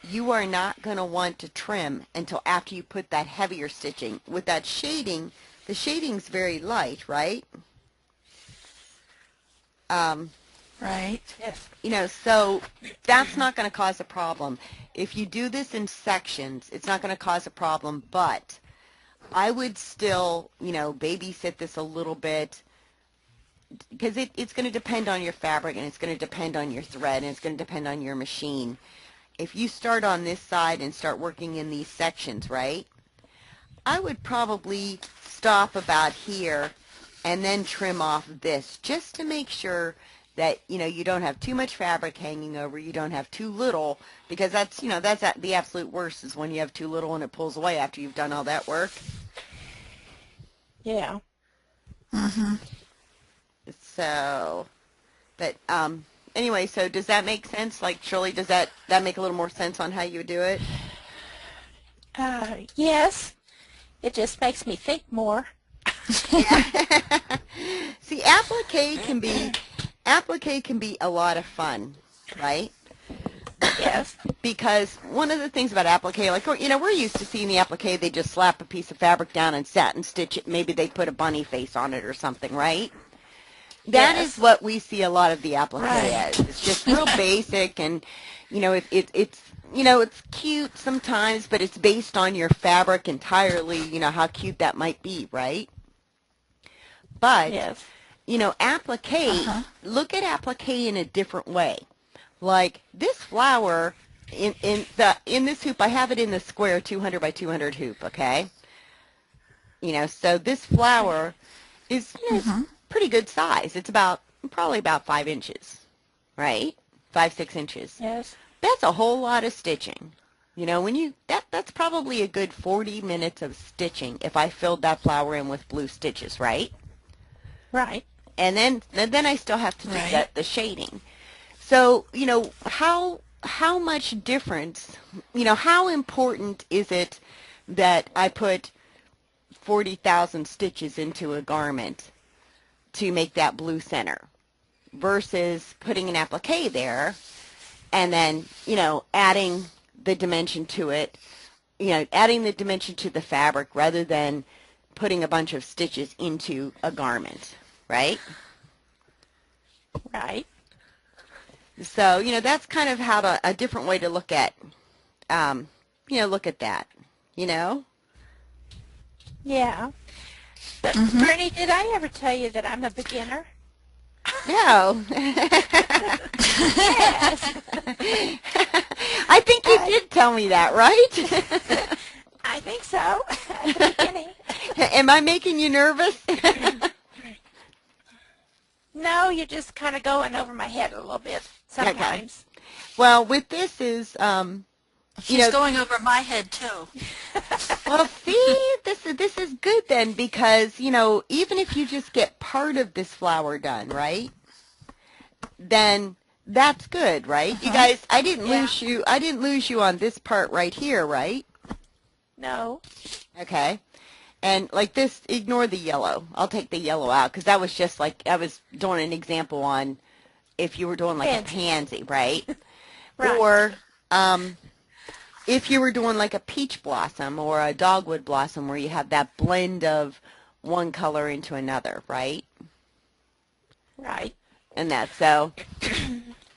you are not going to want to trim until after you put that heavier stitching. With that shading, the shading's very light, right? Right. Yes. You know, so that's not going to cause a problem. If you do this in sections, it's not going to cause a problem, but I would still, you know, babysit this a little bit, because it's going to depend on your fabric, and it's going to depend on your thread, and it's going to depend on your machine. If you start on this side and start working in these sections, right, I would probably stop about here and then trim off this, just to make sure that, you know, you don't have too much fabric hanging over, you don't have too little, because that's, you know, that's the absolute worst, is when you have too little and it pulls away after you've done all that work. Yeah. Mm-hmm. So, but anyway, so does that make sense? Like, Shirley, does that make a little more sense on how you would do it? Yes. It just makes me think more. See, applique can be a lot of fun, right? Yes. Because one of the things about applique, like, you know, we're used to seeing the applique, they just slap a piece of fabric down and satin stitch it. Maybe they put a bunny face on it or something, right? That Yes. is what we see a lot of the applique Right. as. It's just real basic, and, you know, it's you know, it's cute sometimes, but it's based on your fabric entirely, you know, how cute that might be, right? But, Yes. you know, applique, look at applique in a different way. Like this flower in this hoop, I have it in the square 200 by 200 hoop, okay? You know, so this flower is, you know, it's pretty good size. It's probably about 5 inches, right? 5-6 inches. Yes. That's a whole lot of stitching. You know, when that's probably a good 40 minutes of stitching if I filled that flower in with blue stitches, right? Right. And then I still have to do Right. the shading. So, you know, how much difference, you know, how important is it that I put 40,000 stitches into a garment to make that blue center versus putting an applique there and then, you know, adding the dimension to it, you know, adding the dimension to the fabric rather than putting a bunch of stitches into a garment, right? Right. So, you know, that's kind of how a different way to look at, you know, look at that, you know? Yeah. But Bernie, did I ever tell you that I'm a beginner? No. Yes. I think you did tell me that, right? I think so. At the beginning. Am I making you nervous? No, you're just kind of going over my head a little bit sometimes. Well, with this is, She's know- going over my head, too. well, see, this is good then, because, you know, even if you just get part of this flower done, right, then that's good, right? You guys, I didn't lose you on this part right here, right? No. Okay. And like this, ignore the yellow. I'll take the yellow out, because that was just like, I was doing an example on if you were doing like a pansy, right? Right. Or if you were doing like a peach blossom or a dogwood blossom where you have that blend of one color into another, right? Right. And that's so.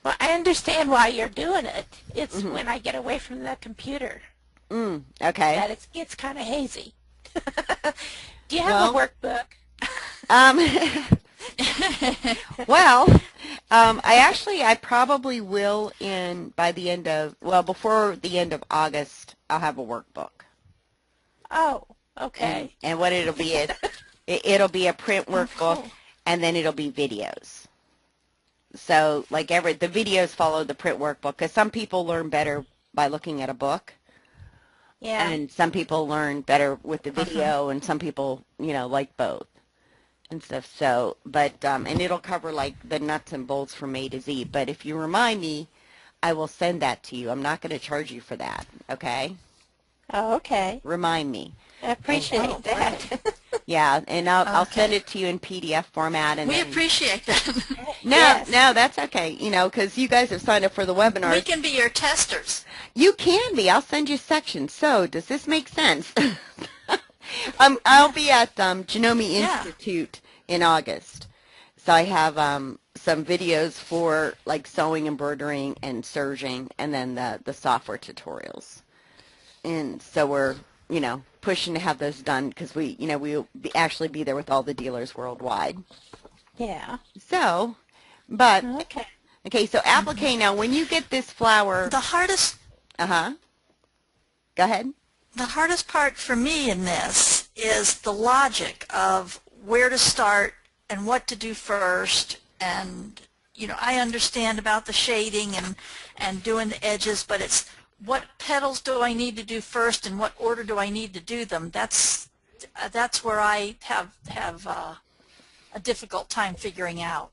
Well, I understand why you're doing it. It's Mm-hmm. when I get away from the computer Okay. that it gets kind of hazy. Do you have a Well, workbook? um, well, I probably will by the end of, well, before the end of August, I'll have a workbook. Oh, And okay. what it'll be is, it'll be a print Oh, workbook, cool. and then it'll be videos. So, like the videos follow the print workbook, because some people learn better by looking at a book, Yeah. and some people learn better with the video, and some people, like both and stuff. So, but, and it'll cover like the nuts and bolts from A to Z. But if you remind me, I will send that to you. I'm not going to charge you for that, okay? Oh, okay. Remind me. I appreciate that. Yeah, and I'll send Okay. it to you in PDF format, and We then appreciate that. no, Yes. no, that's okay. Because you guys have signed up for the We webinars. can be your testers. You can be. I'll send you sections. So, does this make sense? I'll be at Genome Yeah. Institute in August. So I have some videos for like sewing, embroidering, and serging, and then the software tutorials. And so we're, pushing to have those done because we'll actually be there with all the dealers worldwide. Yeah. So, but, Okay. okay, so applique now, when you get this flower, The hardest uh-huh, go ahead. the hardest part for me in this is the logic of where to start and what to do first. And I understand about the shading and doing the edges, but it's what petals do I need to do first and what order do I need to do them. That's where I have a difficult time figuring out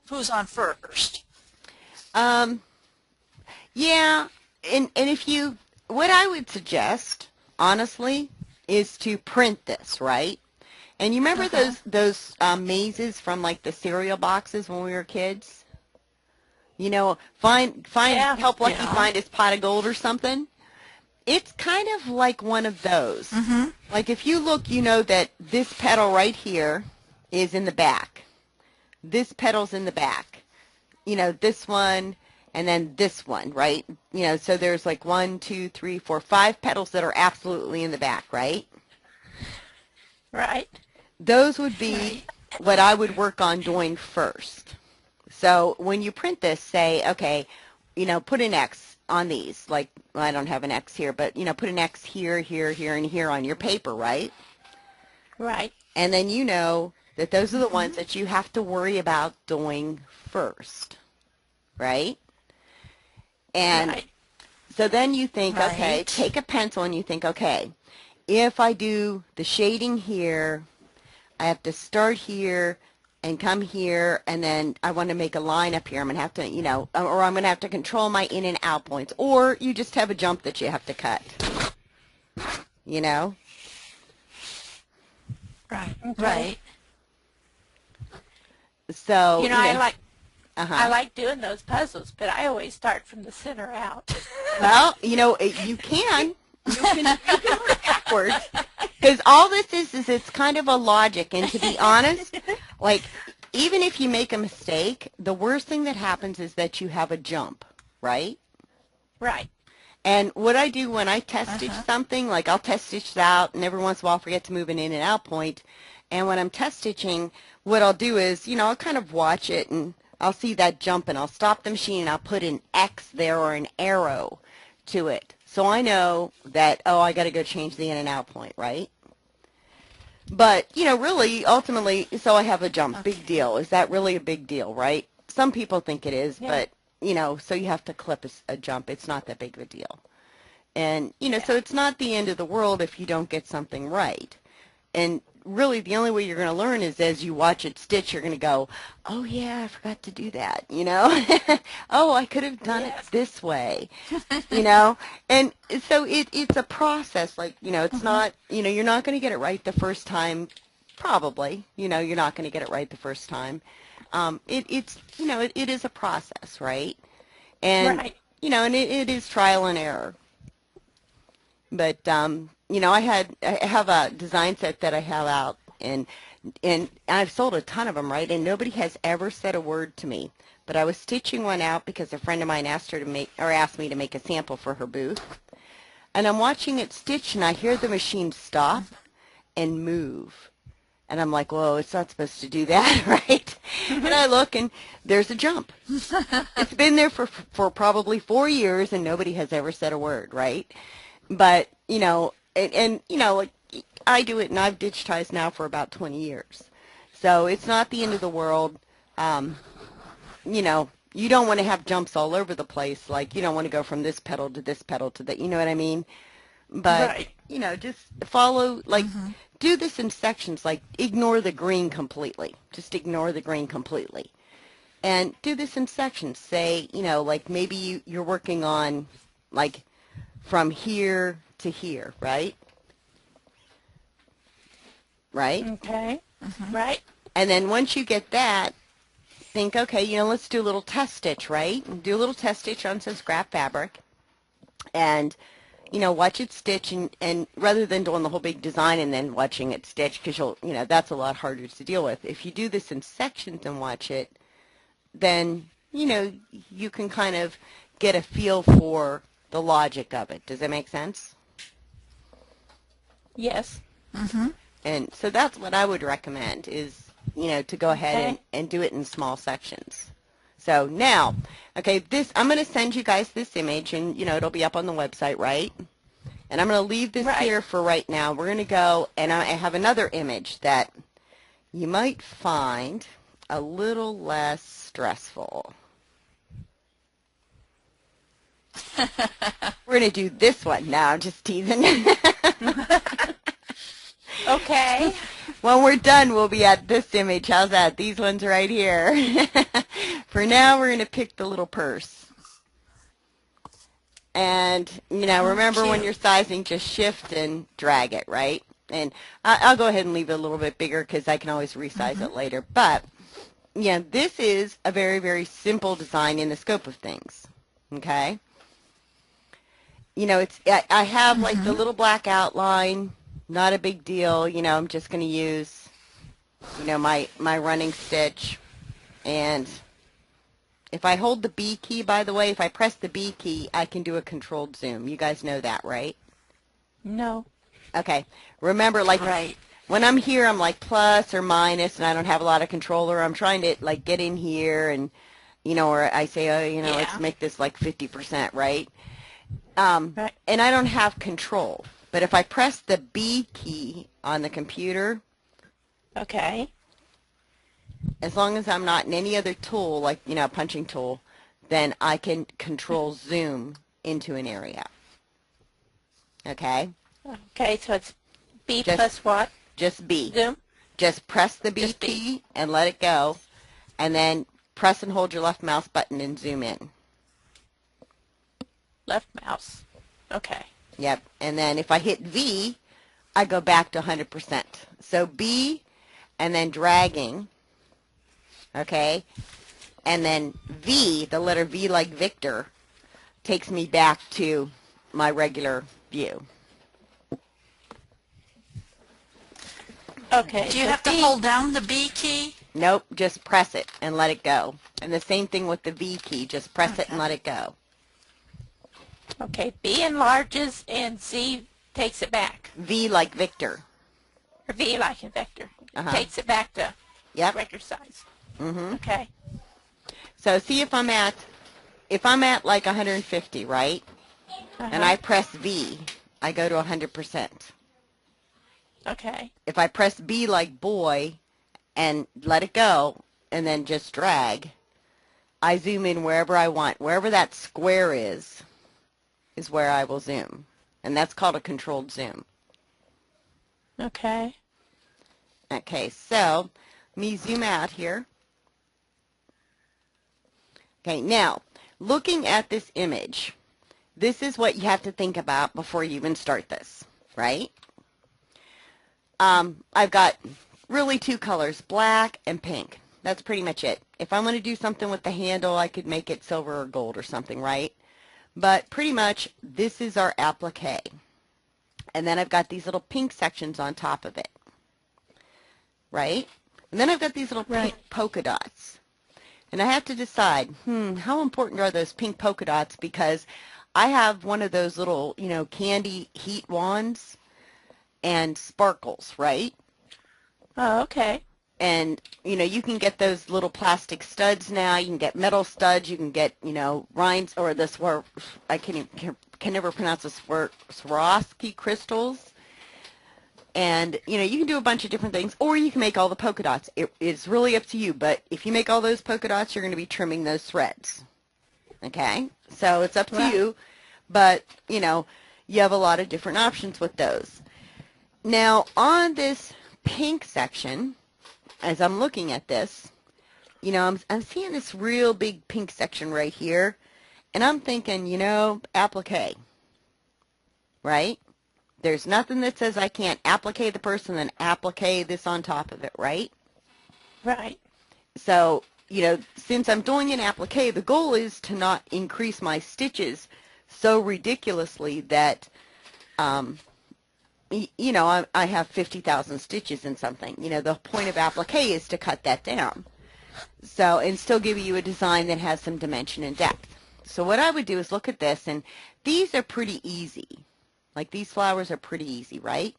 who's on first. Um, yeah, and what I would suggest, honestly, is to print this, right? And you remember those mazes from like the cereal boxes when we were kids? Find Yeah. help Lucky Yeah. find his pot of gold or something. It's kind of like one of those. Like if you look, you know that this petal right here is in the back. This petal's in the back. This one and then this one, right? So there's like 1, 2, 3, 4, 5 petals that are absolutely in the back, right? Right. Those would be what I would work on doing first. So when you print this, say, okay, put an X on these. Like, well, I don't have an X here, but, put an X here, here, here, and here on your paper, right? Right. And then you know that those are the ones that you have to worry about doing first, right? And Right. so then you think, okay, Right. take a pencil and you think, okay, if I do the shading here, I have to start here and come here, and then I want to make a line up here. I'm going to have to, or I'm going to have to control my in and out points. Or you just have a jump that you have to cut, Right. Right. So, I like doing those puzzles, but I always start from the center out. well, you can do it backwards. Because all this is it's kind of a logic. And to be honest, like, even if you make a mistake, the worst thing that happens is that you have a jump, right? Right. And what I do when I test stitch something, like I'll test stitch it out, and every once in a while I'll forget to move an in and out point. And when I'm test stitching, what I'll do is, I'll kind of watch it, and I'll see that jump, and I'll stop the machine, and I'll put an X there or an arrow to it. So I know that, oh, I got to go change the in and out point, right? But, really, ultimately, so I have a jump. Big deal. Is that really a big deal, right? Some people think it is, Yeah. but, so you have to clip a jump. It's not that big of a deal. And, so it's not the end of the world if you don't get something right. And really, the only way you're going to learn is as you watch it stitch, you're going to go, oh, yeah, I forgot to do that, oh, I could have done it this way, And so it's a process. Like, it's not, you're not going to get it right the first time, probably. You're not going to get it right the first time. It's, it is a process, right? And, Right. And it is trial and error. But, I have a design set that I have out and I've sold a ton of them, right? And nobody has ever said a word to me. But I was stitching one out because a friend of mine asked me to make a sample for her booth. And I'm watching it stitch, and I hear the machine stop and move. And I'm like, whoa, it's not supposed to do that, right? And I look, and there's a jump. It's been there for probably 4 years, and nobody has ever said a word, right? But, like, I do it, and I've digitized now for about 20 years. So it's not the end of the world. You don't want to have jumps all over the place. Like, you don't want to go from this pedal to this pedal to that, you know what I mean? But, Right. Just follow, like, do this in sections, like, ignore the green completely. Just ignore the green completely. And do this in sections. Say, like, maybe you're working on, like, from here to here, right? Right? Okay. Right. And then once you get that, think, okay, let's do a little test stitch, right? And do a little test stitch on some scrap fabric. And, watch it stitch. And rather than doing the whole big design and then watching it stitch, because that's a lot harder to deal with. If you do this in sections and watch it, then, you can kind of get a feel for the logic of it. Does that make sense? Yes. And so that's what I would recommend is, to go ahead Okay. and do it in small sections. So now, okay, I'm going to send you guys this image, and, it'll be up on the website, right? And I'm going to leave this Right. here for right now. We're going to go, and I have another image that you might find a little less stressful. We're going to do this one. No, I'm just teasing. Okay. When we're done, we'll be at this image. How's that? These ones right here. For now, we're going to pick the little purse. And, remember when cute. you're sizing, just shift and drag it, right? And I'll go ahead and leave it a little bit bigger because I can always resize it later. But, this is a very, very simple design in the scope of things. Okay? I have like the little black outline. Not a big deal, I'm just going to use, my running stitch. And if I hold the B key, by the way, if I press the B key, I can do a controlled zoom. You guys know that, right? No. Okay. Remember, like, Right. when I'm here, I'm like plus or minus, and I don't have a lot of control, or I'm trying to, like, get in here, and, or I say, oh, let's Yeah. make this, like, 50%, right? Right. And I don't have control. But if I press the B key on the computer, Okay. as long as I'm not in any other tool, like, punching tool, then I can control zoom into an area. Okay? Okay, so it's B Just- plus what? Just B. Zoom? Just press the B Just B. key and let it go, and then press and hold your left mouse button and zoom in. Left mouse. Okay. Yep. And then if I hit V, I go back to 100%. So B, and then dragging, okay? And then V, the letter V like Victor, takes me back to my regular view. Okay. Do you so have to B- hold down the B key? Nope, just press it and let it go. And the same thing with the V key, just press it and let it go. Okay, B enlarges and Z takes it back. V like Victor. Or V like a vector. Uh-huh. Takes it back to Yep. record size. Mm-hmm. Okay. So see if I'm at like 150, right? And I press V, I go to 100%. Okay. If I press B like boy and let it go and then just drag, I zoom in wherever I want. Wherever that square is where I will zoom. And that's called a controlled zoom. Okay. Okay, so let me zoom out here. Okay, now, looking at this image, this is what you have to think about before you even start this, right? I've got really two colors, black and pink. That's pretty much it. If I want to do something with the handle, I could make it silver or gold or something, right? But pretty much, this is our applique. And then I've got these little pink sections on top of it. right? And then I've got these little Right. pink polka dots. And I have to decide, how important are those pink polka dots? Because I have one of those little, candy heat wands and sparkles, right? Oh, okay. And, you can get those little plastic studs now. You can get metal studs. You can get, rhinds, or this, where I can never pronounce this word, Swarovski crystals. And, you can do a bunch of different things, or you can make all the polka dots. It's really up to you, but if you make all those polka dots, you're going to be trimming those threads. Okay? So it's up to Right. you, but, you have a lot of different options with those. Now, on this pink section, as I'm looking at this, I'm seeing this real big pink section right here, and I'm thinking, applique, right? There's nothing that says I can't applique the person and applique this on top of it, right? Right. So, since I'm doing an applique, the goal is to not increase my stitches so ridiculously that, I have 50,000 stitches in something. The point of applique is to cut that down. So, and still give you a design that has some dimension and depth. So what I would do is look at this, and these are pretty easy. Like, these flowers are pretty easy, right?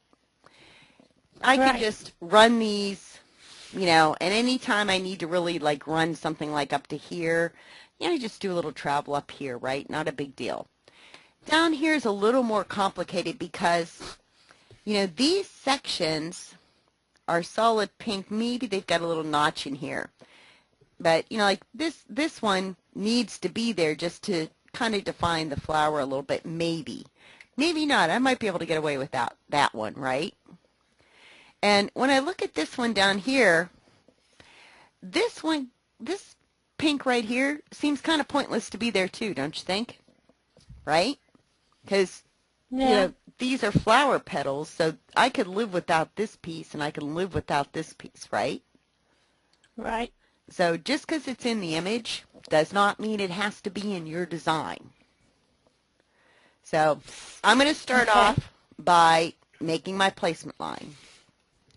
I can Right. just run these, and any time I need to really, like, run something like up to here, I just do a little travel up here, right? Not a big deal. Down here is a little more complicated because, these sections are solid pink. Maybe they've got a little notch in here. But, like this one needs to be there just to kind of define the flower a little bit, maybe. Maybe not. I might be able to get away without that one, right? And when I look at this one down here, this one, this pink right here seems kind of pointless to be there too, don't you think? Right? Because, Yeah. these are flower petals, so I could live without this piece and I can live without this piece, right? Right. So just because it's in the image does not mean it has to be in your design. So I'm going to start Okay. off by making my placement line.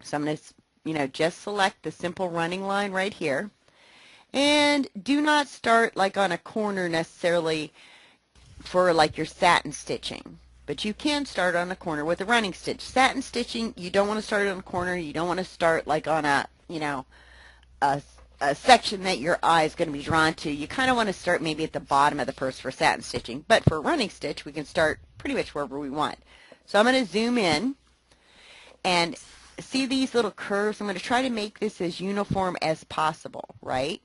So I'm going to, just select the simple running line right here. And do not start like on a corner necessarily for like your satin stitching. But you can start on a corner with a running stitch. Satin stitching, you don't want to start on a corner. You don't want to start like on a, a section that your eye is going to be drawn to. You kind of want to start maybe at the bottom of the purse for satin stitching. But for running stitch, we can start pretty much wherever we want. So I'm going to zoom in and see these little curves. I'm going to try to make this as uniform as possible, right?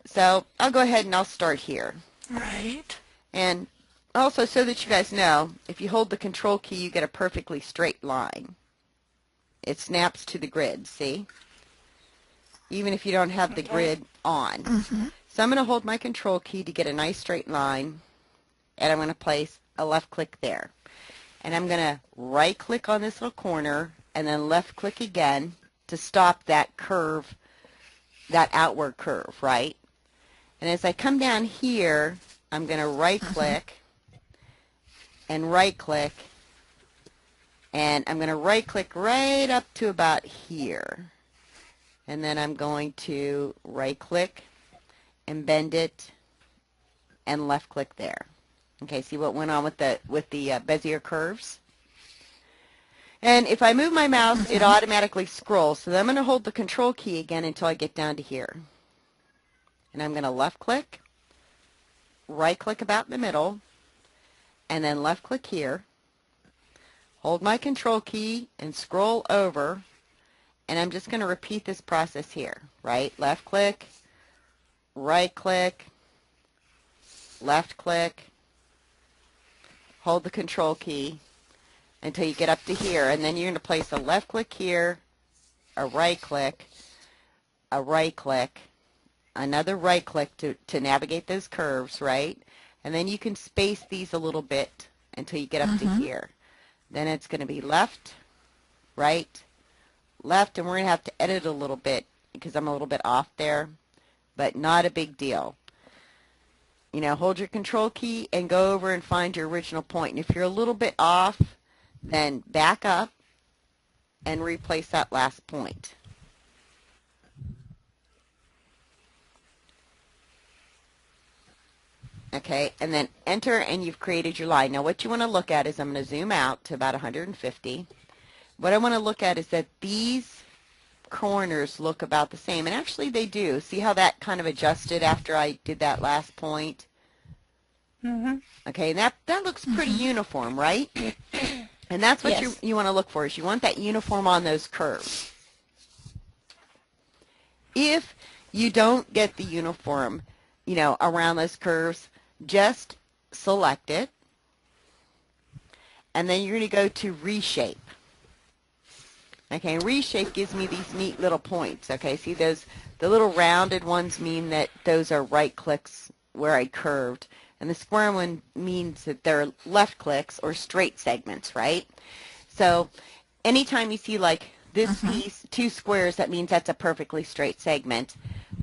So I'll go ahead and I'll start here. Right. And also, so that you guys know, if you hold the control key, you get a perfectly straight line. It snaps to the grid, see? Even if you don't have the grid on. Mm-hmm. So I'm going to hold my control key to get a nice straight line, and I'm going to place a left click there. And I'm going to right click on this little corner, and then left click again to stop that curve, that outward curve, right? And as I come down here, I'm going to right click and right click, and I'm going to right click right up to about here. And then I'm going to right click and bend it and left click there. Okay, see what went on with the Bezier curves? And if I move my mouse, it automatically scrolls. So then I'm going to hold the control key again until I get down to here. And I'm going to left click, right click about in the middle, and then left click here. Hold my control key and scroll over. And I'm just going to repeat this process here, right? Left click, right click, left click, hold the control key until you get up to here. And then you're going to place a left click here, a right click, another right click to navigate those curves, right? And then you can space these a little bit until you get up to here. Then it's going to be left, right, left, and we're going to have to edit a little bit because I'm a little bit off there, but not a big deal. Hold your control key and go over and find your original point. And if you're a little bit off, then back up and replace that last point. Okay, and then enter, and you've created your line. Now what you want to look at is, I'm going to zoom out to about 150. What I want to look at is that these corners look about the same, and actually they do. See how that kind of adjusted after I did that last point? Mm-hmm. Okay, and that looks pretty uniform, right? And that's what Yes. you want to look for, is you want that uniform on those curves. If you don't get the uniform, around those curves, just select it, and then you're going to go to reshape. Okay, and reshape gives me these neat little points. Okay, see those, the little rounded ones mean that those are right clicks where I curved, and the square one means that they're left clicks or straight segments, right? So anytime you see like this piece, 2 squares, that means that's a perfectly straight segment.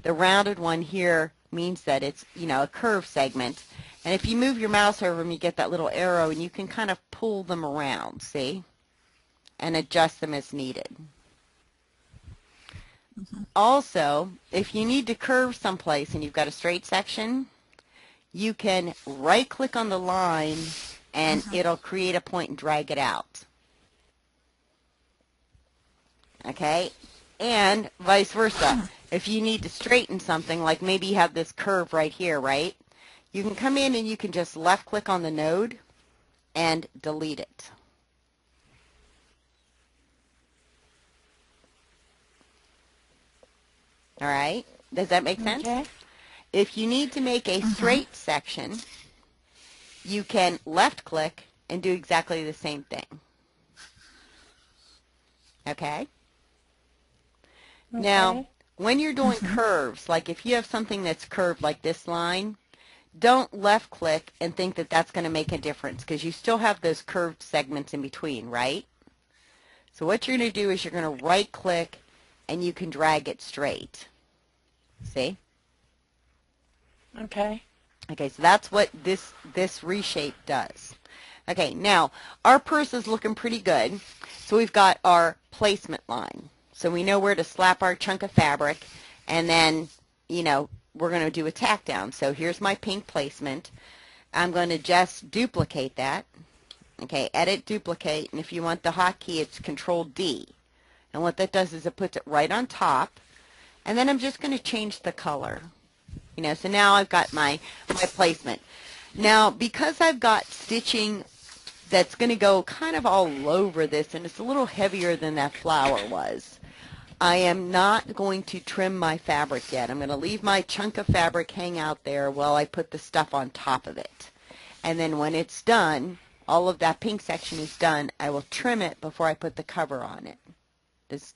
The rounded one here means that it's, a curved segment. And if you move your mouse over them, you get that little arrow, and you can kind of pull them around, see? And adjust them as needed. Also, if you need to curve someplace and you've got a straight section, you can right-click on the line, and it'll create a point and drag it out. Okay? And vice versa. If you need to straighten something, like maybe you have this curve right here, right? You can come in and you can just left-click on the node and delete it. All right? Does that make sense? Okay. If you need to make a straight section, you can left-click and do exactly the same thing. Okay? Now, when you're doing curves, like if you have something that's curved like this line, don't left-click and think that that's going to make a difference, because you still have those curved segments in between, right? So what you're going to do is you're going to right-click, and you can drag it straight. See? Okay. Okay, so that's what this reshape does. Okay, now our purse is looking pretty good. So we've got our placement line. So we know where to slap our chunk of fabric, and then, we're going to do a tack down. So here's my pink placement. I'm going to just duplicate that. Okay, edit, duplicate, and if you want the hotkey, it's Control D. And what that does is it puts it right on top. And then I'm just going to change the color. So now I've got my placement. Now, because I've got stitching that's going to go kind of all over this, and it's a little heavier than that flower was, I am not going to trim my fabric yet. I'm going to leave my chunk of fabric hang out there while I put the stuff on top of it. And then when it's done, all of that pink section is done, I will trim it before I put the cover on it. Does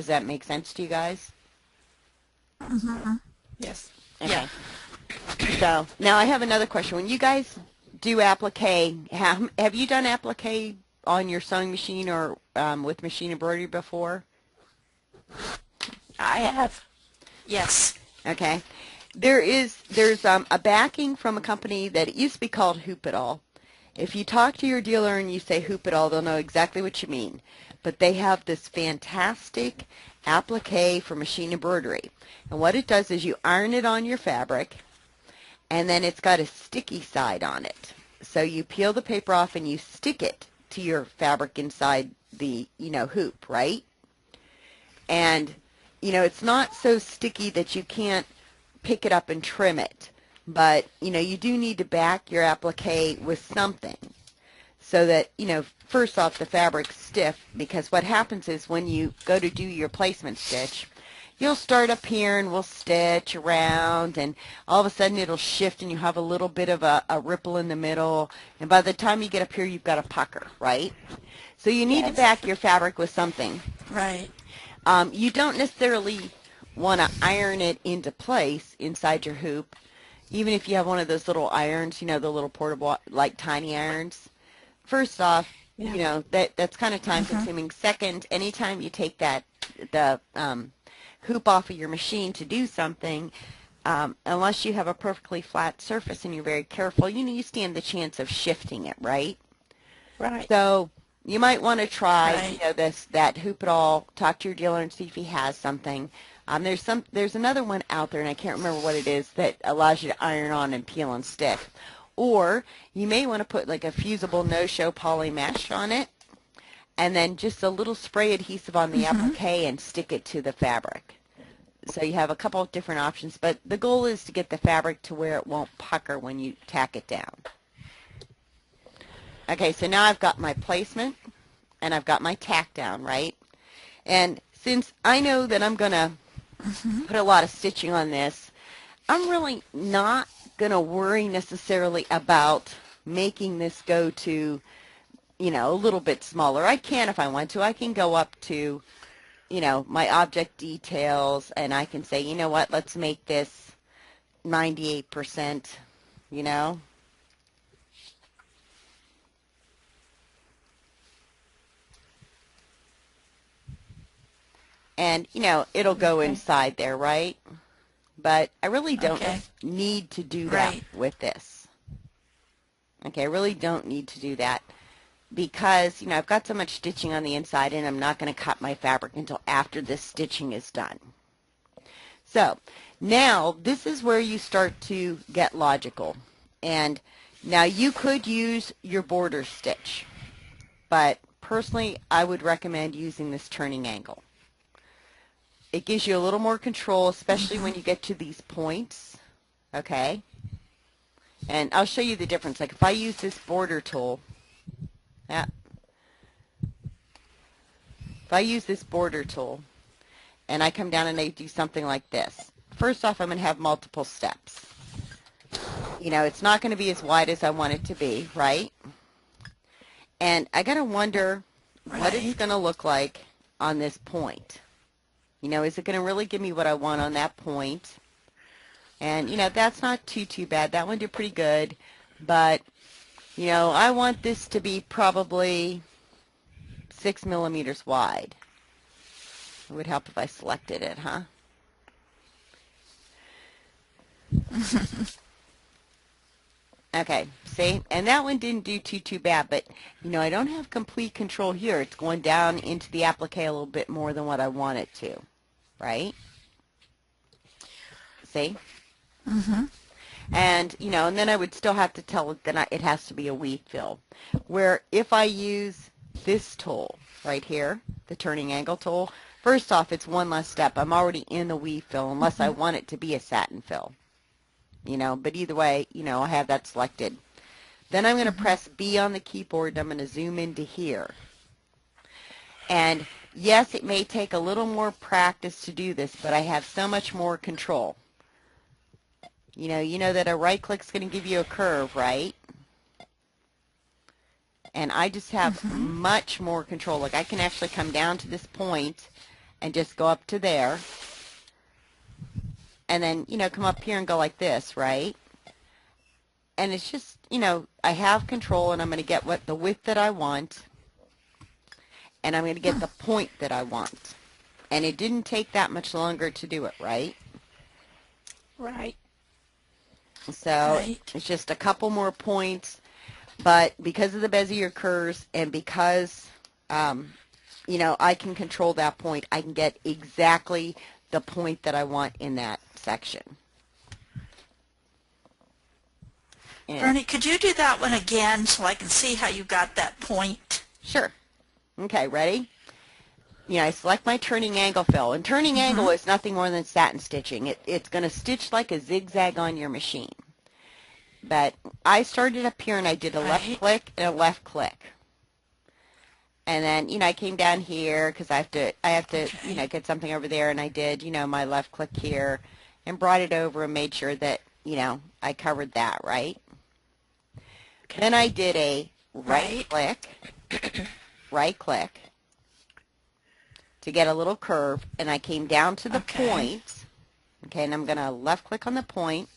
that make sense to you guys? Yes. Okay. Yeah. So now I have another question. When you guys do applique, have you done applique on your sewing machine or with machine embroidery before? I have. Yes. Okay. There's a backing from a company that it used to be called Hoop It All. If you talk to your dealer and you say Hoop It All, they'll know exactly what you mean. But they have this fantastic applique for machine embroidery. And what it does is you iron it on your fabric, and then it's got a sticky side on it. So you peel the paper off and you stick it to your fabric inside the, hoop, right? And, it's not so sticky that you can't pick it up and trim it. But, you do need to back your applique with something so that, first off, the fabric's stiff, because what happens is when you go to do your placement stitch, you'll start up here and we'll stitch around, and all of a sudden it'll shift and you have a little bit of a ripple in the middle, and by the time you get up here you've got a pucker, right? So you need to back your fabric with something. Right. You don't necessarily want to iron it into place inside your hoop, even if you have one of those little irons, the little portable, like tiny irons. First off, that's kind of time consuming. Second, anytime you take the hoop off of your machine to do something, unless you have a perfectly flat surface and you're very careful, you stand the chance of shifting it, right? Right. So you might want to try, Right. that hoop it all. Talk to your dealer and see if he has something. There's another one out there, and I can't remember what it is, that allows you to iron on and peel and stick. Or you may want to put like a fusible no-show poly mesh on it, and then just a little spray adhesive on the applique and stick it to the fabric. So you have a couple of different options, but the goal is to get the fabric to where it won't pucker when you tack it down. Okay, so now I've got my placement and I've got my tack down, right? And since I know that I'm going to put a lot of stitching on this, I'm really not going to worry necessarily about making this go to, a little bit smaller. I can if I want to. I can go up to, my object details, and I can say, you know what, let's make this 98%, And, it'll go inside there, right? But I really don't need to do that with this. Okay, I really don't need to do that because, I've got so much stitching on the inside and I'm not going to cut my fabric until after this stitching is done. So now this is where you start to get logical. And now you could use your border stitch, but personally I would recommend using this turning angle. It gives you a little more control, especially when you get to these points, okay? And I'll show you the difference. Like if I use this border tool, if I use this border tool and I come down and I do something like this, first off, I'm going to have multiple steps. It's not going to be as wide as I want it to be, right? And I got to wonder what it's going to look like on this point. Is it going to really give me what I want on that point? And, that's not too bad. That one did pretty good. But, I want this to be probably 6 millimeters wide. It would help if I selected it, huh? Okay, see? And that one didn't do too bad, but, I don't have complete control here. It's going down into the applique a little bit more than what I want it to, right? See? And, and then I would still have to tell it that it has to be a weave fill. Where if I use this tool right here, the turning angle tool, first off, it's one less step. I'm already in the weave fill unless I want it to be a satin fill. But either way, I have that selected. Then I'm going to press B on the keyboard. I'm going to zoom into here. And yes, it may take a little more practice to do this, but I have so much more control. You know that a right click's going to give you a curve, right? And I just have much more control. Like I can actually come down to this point and just go up to there. And then, come up here and go like this, right? And it's just, I have control and I'm going to get the width that I want. And I'm going to get the point that I want. And it didn't take that much longer to do it, right? Right. So it's just a couple more points. But because of the Bezier curves and because, I can control that point, I can get exactly the point that I want in that section. And Bernie, could you do that one again so I can see how you got that point? Sure. Okay, ready? I select my turning angle fill. And turning angle is nothing more than satin stitching. It's going to stitch like a zigzag on your machine. But I started up here and I did a left click and a left click. And then, I came down here because I have to, get something over there. And I did, my left click here and brought it over and made sure that, I covered that, right? Okay. Then I did a right click to get a little curve. And I came down to the point. Okay, and I'm going to left click on the point.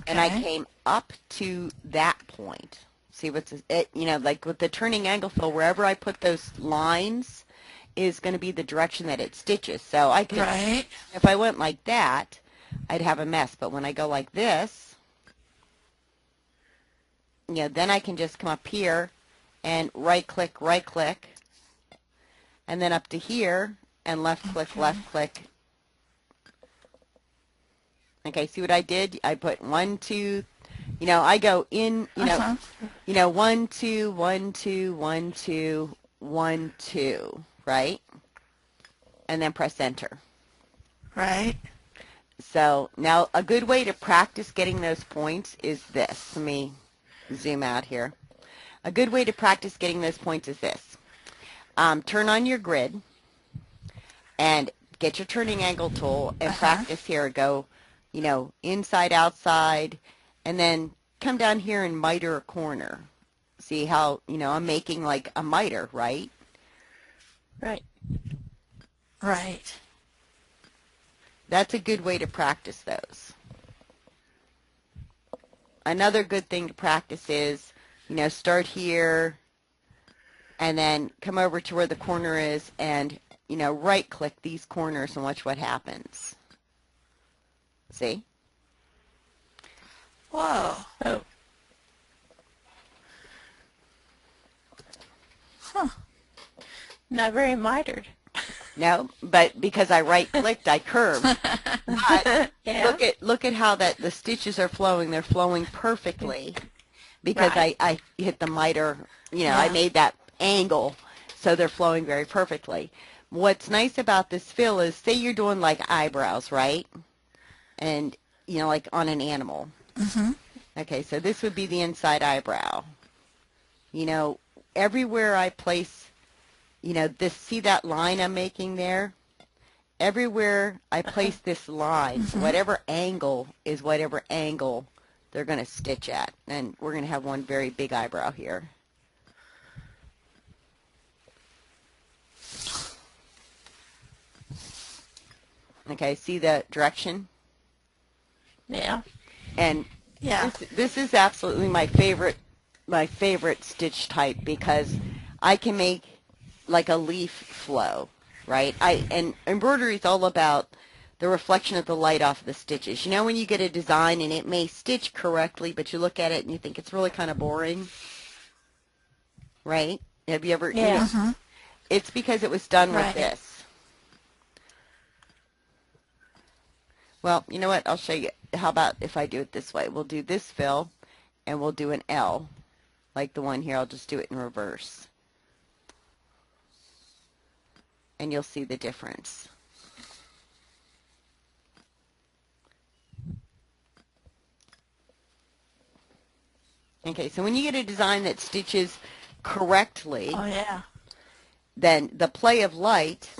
And I came up to that point. See what's it? Like with the turning angle fill, wherever I put those lines is going to be the direction that it stitches. So I could, if I went like that, I'd have a mess. But when I go like this, then I can just come up here and right click, and then up to here, and left click, left click. Okay, see what I did? I put 1, 2, I go in, 1, 2, 1, 2, 1, 2, 1, 2, right? And then press enter. Right. So now a good way to practice getting those points is this. Let me zoom out here. A good way to practice getting those points is this. Turn on your grid and get your turning angle tool and practice here. Go, inside, outside, and then come down here and miter a corner. See how, I'm making like a miter, right? Right. Right. That's a good way to practice those. Another good thing to practice is, start here and then come over to where the corner is and, right click these corners and watch what happens. See? Whoa. Oh. Huh. Not very mitered. No, but because I right-clicked, I curved. But Yeah. look at how the stitches are flowing. They're flowing perfectly because Right. I hit the miter. I Yeah. made that angle, so they're flowing very perfectly. What's nice about this fill is, say you're doing like eyebrows, right? And like on an animal. Mm-hmm. Okay, so this would be the inside eyebrow. Everywhere I place, see that line I'm making there? Everywhere I place this line, whatever angle is whatever angle they're going to stitch at. And we're going to have one very big eyebrow here. Okay, see the direction? Yeah. And Yeah. this is absolutely my favorite stitch type because I can make like a leaf flow, right? And embroidery is all about the reflection of the light off of the stitches. When you get a design and it may stitch correctly, but you look at it and you think it's really kind of boring, right? Have you ever? Yeah. It's because it was done with Right. this. Well, you know what? I'll show you. How about if I do it this way? We'll do this fill, and we'll do an L, like the one here. I'll just do it in reverse. And you'll see the difference. Okay, so when you get a design that stitches correctly, Oh, yeah. then the play of light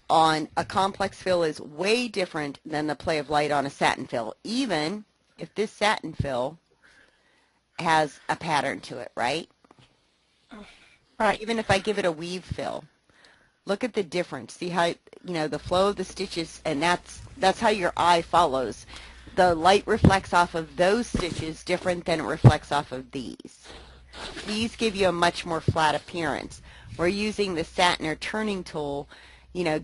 on a complex fill is way different than the play of light on a satin fill, even if this satin fill has a pattern to it, right? Right. Even if I give it a weave fill. Look at the difference. See how, the flow of the stitches, and that's how your eye follows. The light reflects off of those stitches different than it reflects off of these. These give you a much more flat appearance. We're using the satin or turning tool,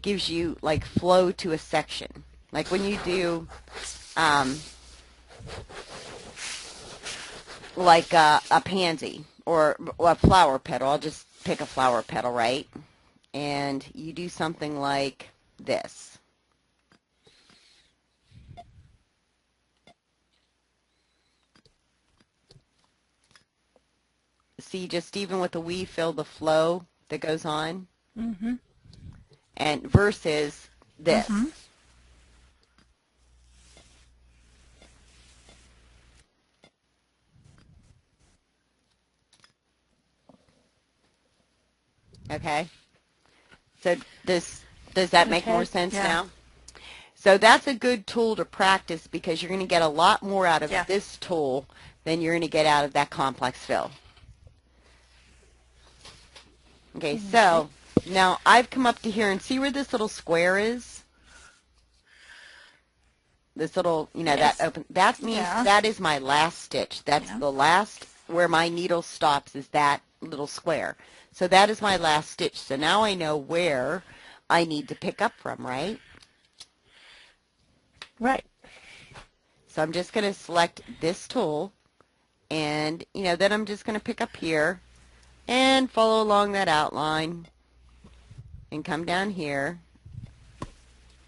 gives you like flow to a section. Like when you do like a pansy or a flower petal. I'll just pick a flower petal, right? And you do something like this. See, just even with the weave fill, the flow that goes on. Mm-hmm. And versus this. Okay? So does that make more sense now? So that's a good tool to practice because you're going to get a lot more out of this tool than you're going to get out of that complex fill. Okay, so now I've come up to here and see where this little square is? This little, Yes. that open, that means that is my last stitch. That's the last, where my needle stops is that little square. So that is my last stitch. So now I know where I need to pick up from, right? Right. So I'm just going to select this tool and, then I'm just going to pick up here and follow along that outline and come down here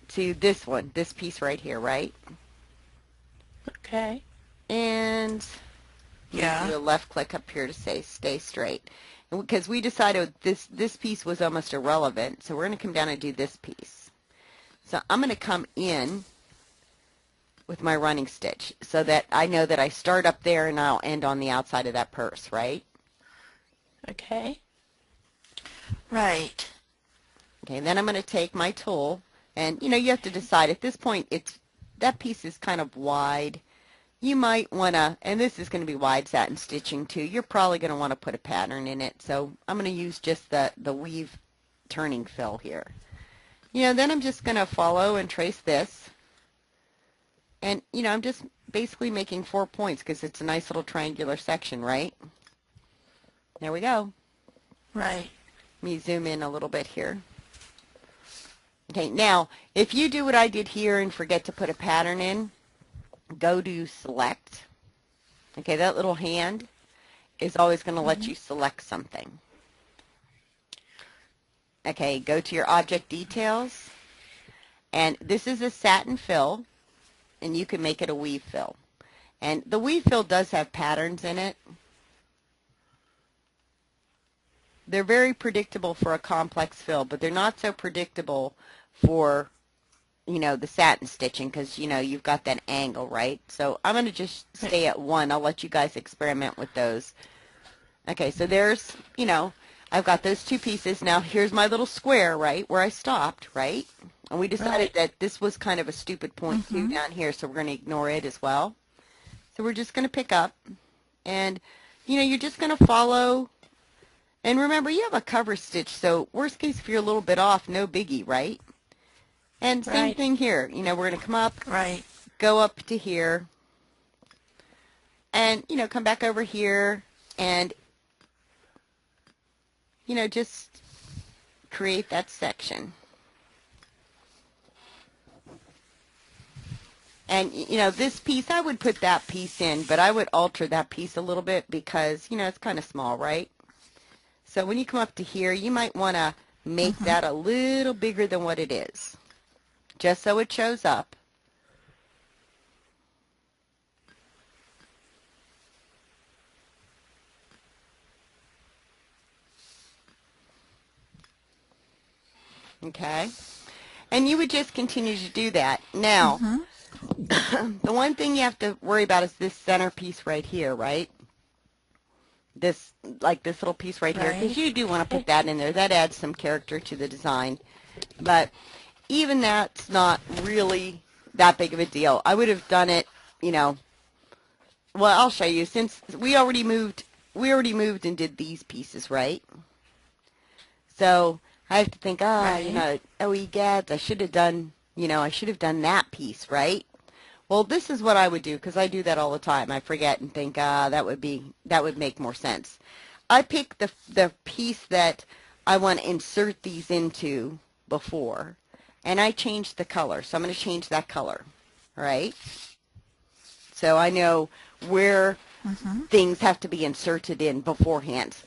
to this one, this piece right here, right? Okay. And Yeah. do a left click up here to say stay straight. And because we decided this piece was almost irrelevant, so we're going to come down and do this piece. So I'm going to come in with my running stitch so that I know that I start up there and I'll end on the outside of that purse, right? Okay. Right. Okay, then I'm going to take my tool, and you know, you have to decide at this point, that piece is kind of wide. You might want to, and this is going to be wide satin stitching too, you're probably going to want to put a pattern in it, so I'm going to use just the weave turning fill here. You know, then I'm just going to follow and trace this, and you know, I'm just basically making 4 points because it's a nice little triangular section, right? There we go. Right. Let me zoom in a little bit here. Okay, now, if you do what I did here and forget to put a pattern in, go to select. Okay, that little hand is always going to let you select something. Okay, go to your object details, and this is a satin fill, and you can make it a weave fill. And the weave fill does have patterns in it. They're very predictable for a complex fill, but they're not so predictable for, you know, the satin stitching because, you know, you've got that angle, right? So I'm going to just stay at 1. I'll let you guys experiment with those. Okay, so there's, you know, I've got those 2 pieces. Now here's my little square, right, where I stopped, right? And we decided that this was kind of a stupid point too down here, so we're going to ignore it as well. So we're just going to pick up, and, you know, you're just going to follow. And remember, you have a cover stitch, so worst case, if you're a little bit off, no biggie, right? And same thing here. You know, we're going to come up, go up to here, and, you know, come back over here, and, you know, just create that section. And, you know, this piece, I would put that piece in, but I would alter that piece a little bit because, you know, it's kind of small, right? So when you come up to here, you might want to make that a little bigger than what it is, just so it shows up. Okay? And you would just continue to do that. Now, the one thing you have to worry about is this center piece right here, right? This, like this little piece right here, because you do want to put that in there. That adds some character to the design. But even that's not really that big of a deal. I would have done it, you know, well, I'll show you. Since we already moved and did these pieces, right? So I have to think, you know, oh, egads, I should have done, you know, I should have done that piece, right? Well, this is what I would do, because I do that all the time. I forget and think, that would make more sense. I pick the piece that I want to insert these into before, and I change the color. So I'm going to change that color, right? So I know where things have to be inserted in beforehand.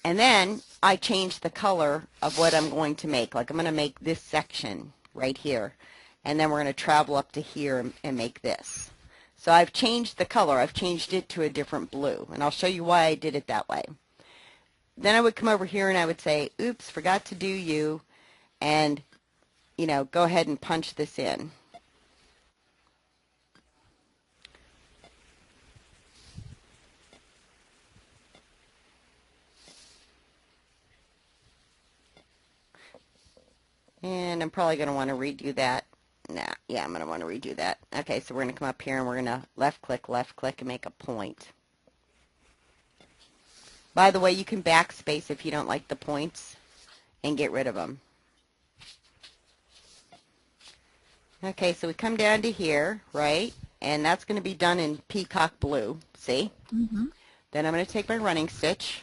And then I change the color of what I'm going to make. Like I'm going to make this section right here. And then we're going to travel up to here and make this. So I've changed the color. I've changed it to a different blue. And I'll show you why I did it that way. Then I would come over here and I would say, oops, forgot to do you. And, you know, go ahead and punch this in. And I'm probably going to want to redo that. Nah, yeah, I'm going to want to redo that. Okay, so we're going to come up here and we're going to left click, and make a point. By the way, you can backspace if you don't like the points and get rid of them. Okay, so we come down to here, right? And that's going to be done in peacock blue, see? Then I'm going to take my running stitch.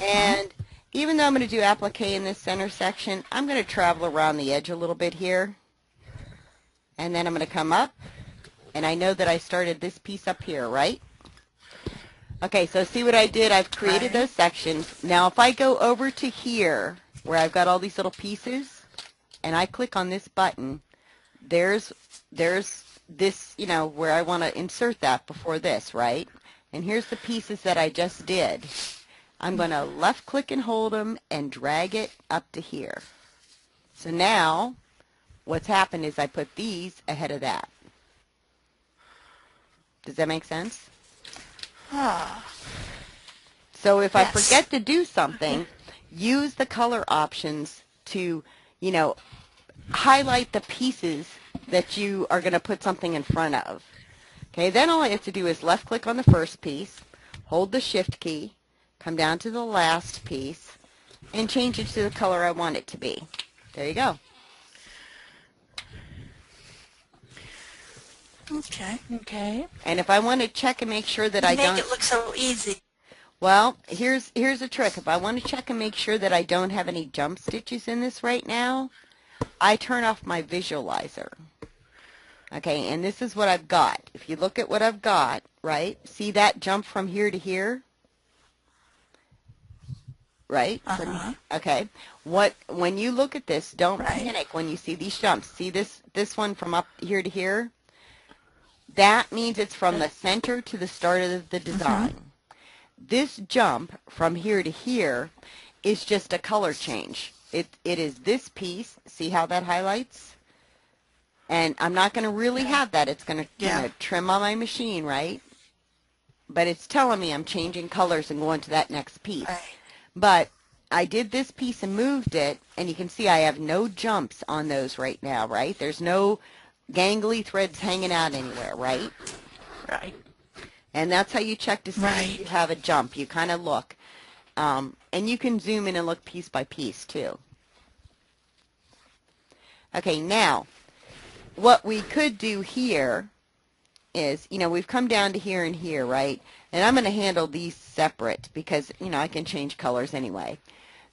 And even though I'm going to do applique in this center section, I'm going to travel around the edge a little bit here. And then I'm going to come up, and I know that I started this piece up here, right? Okay, so see what I did? I've created those sections. Now if I go over to here, where I've got all these little pieces, and I click on this button, there's this, where I want to insert that before this, right? And here's the pieces that I just did. I'm going to left click and hold them and drag it up to here. So now what's happened is I put these ahead of that. Does that make sense? So if I Yes. forget to do something, use the color options to, highlight the pieces that you are going to put something in front of. Okay, then all I have to do is left click on the first piece, hold the shift key, come down to the last piece, and change it to the color I want it to be. There you go. Okay. Okay. And if I want to check and make sure that I Make don't... it look so easy. Well, here's a trick. If I want to check and make sure that I don't have any jump stitches in this right now, I turn off my visualizer. Okay, and this is what I've got. If you look at what I've got, right, see that jump from here to here? Right? Okay. When you look at this, don't panic when you see these jumps. See this one from up here to here? That means it's from the center to the start of the design. This jump from here to here is just a color change. It is this piece. See how that highlights? And I'm not going to really have that. It's going to trim on my machine, right? But it's telling me I'm changing colors and going to that next piece. But I did this piece and moved it, and you can see I have no jumps on those right now, right? There's no gangly threads hanging out anywhere, right? Right. And that's how you check to see if you have a jump. You kind of look. And you can zoom in and look piece by piece, too. Okay, now, what we could do here is, we've come down to here and here, right? And I'm going to handle these separate because, I can change colors anyway.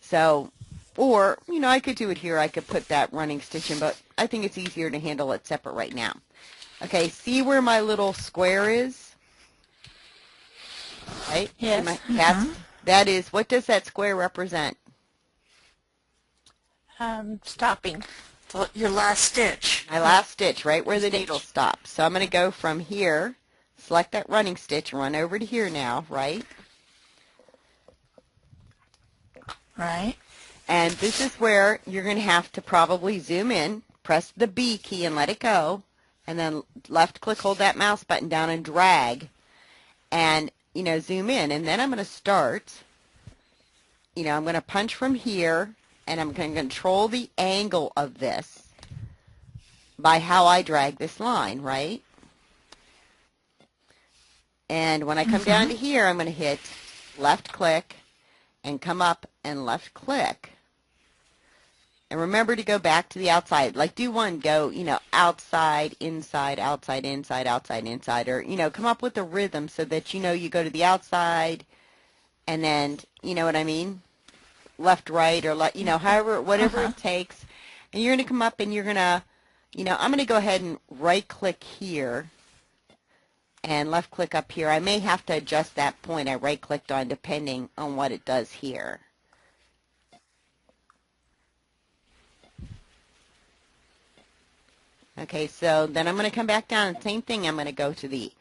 So, or, I could do it here. I could put that running stitch in, but I think it's easier to handle it separate right now. Okay, see where my little square is? Right? Yes. That is, what does that square represent? Stopping. So your last stitch. My last stitch, right where the needle stops. So I'm going to go from here, select that running stitch, run over to here now, right? Right. And this is where you're going to have to probably zoom in, press the B key and let it go, and then left click, hold that mouse button down and drag, and, zoom in. And then I'm going to start, I'm going to punch from here, and I'm going to control the angle of this by how I drag this line, right? And when I come down to here, I'm going to hit left click and come up and left click. And remember to go back to the outside. Like do one, go, outside, inside, outside, inside, outside, inside. Or, come up with a rhythm so that you go to the outside and then, you know what I mean? Left, right, or however, whatever it takes. And you're going to come up and you're going to, I'm going to go ahead and right click here and left click up here. I may have to adjust that point I right clicked on depending on what it does here. Okay, so then I'm going to come back down and same thing. I'm going to go to the,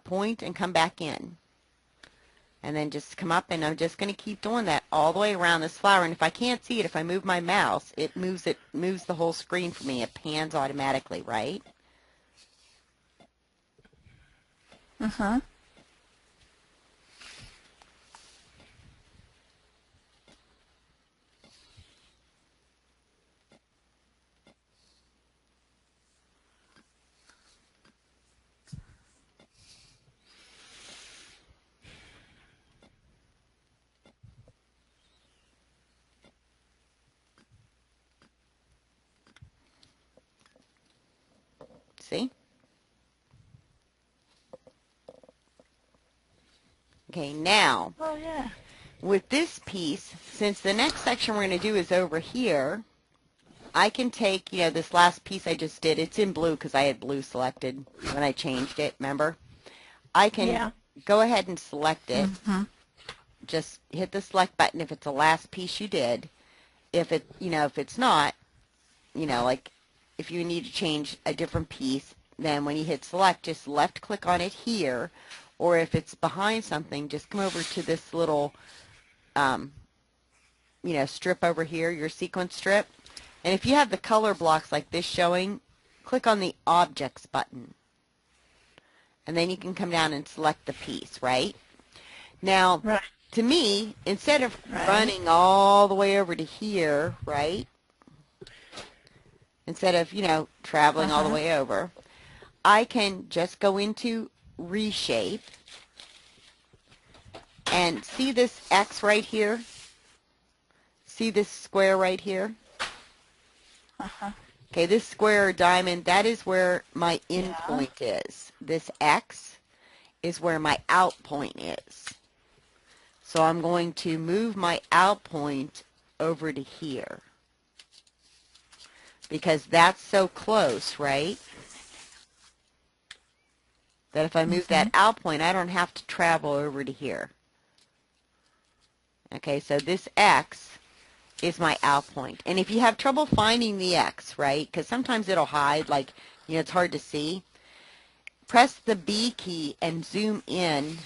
point and come back in. And then just come up, and I'm just going to keep doing that all the way around this flower. And if I can't see it, if I move my mouse, it moves the whole screen for me. It pans automatically, right? See? Okay, now, with this piece, since the next section we're going to do is over here, I can take, this last piece I just did. It's in blue because I had blue selected when I changed it, remember? I can go ahead and select it. Mm-hmm. Just hit the select button if it's the last piece you did. If it, if it's not, like if you need to change a different piece, then when you hit select, just left click on it here, or if it's behind something, just come over to this little, strip over here, your sequence strip. And if you have the color blocks like this showing, click on the Objects button. And then you can come down and select the piece, right? Now, Right. to me, instead of Right. running all the way over to here, right? Instead of, traveling all the way over, I can just go into Reshape and see this X right here? See this square right here? Okay, this square or diamond, that is where my in point is. This X is where my out point is. So I'm going to move my out point over to here. Because that's so close, right? That if I move that out point, I don't have to travel over to here. Okay, so this X is my out point. And if you have trouble finding the X, right, because sometimes it'll hide, like, it's hard to see, press the B key and zoom in,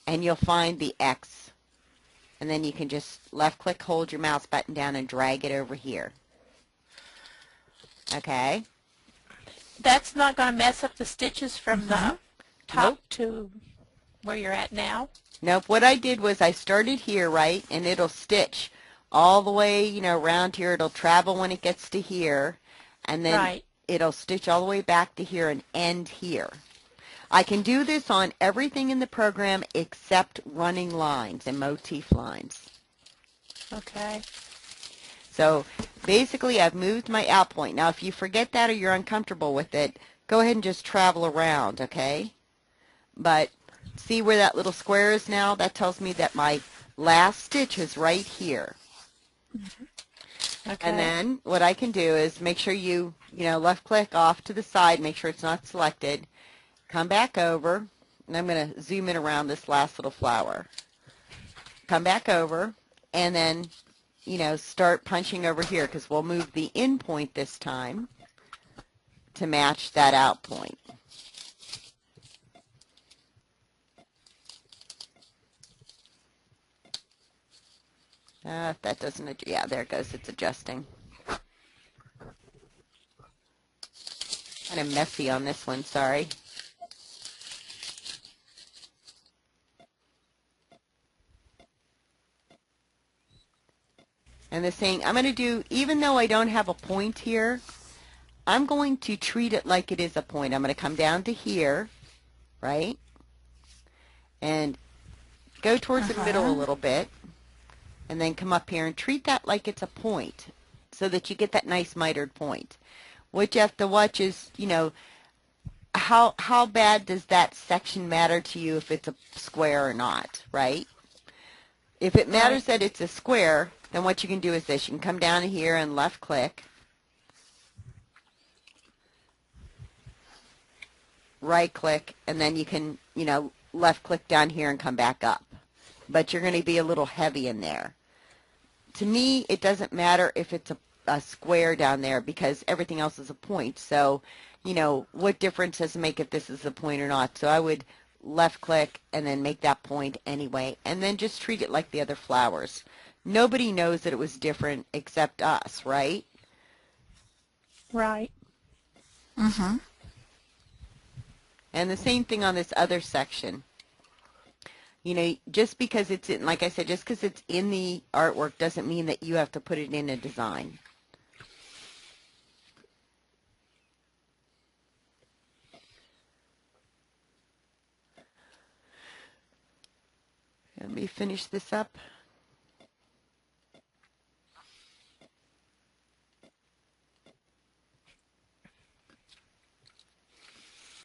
and you'll find the X. And then you can just left-click, hold your mouse button down, and drag it over here. Okay? That's not going to mess up the stitches from the top Nope. to where you're at now? Nope. What I did was I started here, right, and it'll stitch all the way, around here. It'll travel when it gets to here, and then it'll stitch all the way back to here and end here. I can do this on everything in the program except running lines and motif lines. Okay. So basically I've moved my out point. Now if you forget that or you're uncomfortable with it, go ahead and just travel around, okay? But see where that little square is now? That tells me that my last stitch is right here. Okay. And then what I can do is make sure you left click off to the side, make sure it's not selected. Come back over, and I'm going to zoom in around this last little flower. Come back over, and then, start punching over here, because we'll move the in point this time to match that out point. If that doesn't, yeah, there it goes, it's adjusting. Kind of messy on this one, sorry. And the thing, I'm going to do, even though I don't have a point here, I'm going to treat it like it is a point. I'm going to come down to here, right? And go towards the middle a little bit. And then come up here and treat that like it's a point so that you get that nice mitered point. What you have to watch is, how bad does that section matter to you if it's a square or not, right? If it matters that it's a square, then what you can do is this. You can come down here and left click, right click, and then you can, left click down here and come back up. But you're going to be a little heavy in there. To me, it doesn't matter if it's a square down there because everything else is a point. So, what difference does it make if this is a point or not? So I would left click and then make that point anyway, and then just treat it like the other flowers. Nobody knows that it was different except us, right? Right. Mm-hmm. And the same thing on this other section. Just because it's in, like I said, just because it's in the artwork doesn't mean that you have to put it in a design. Let me finish this up.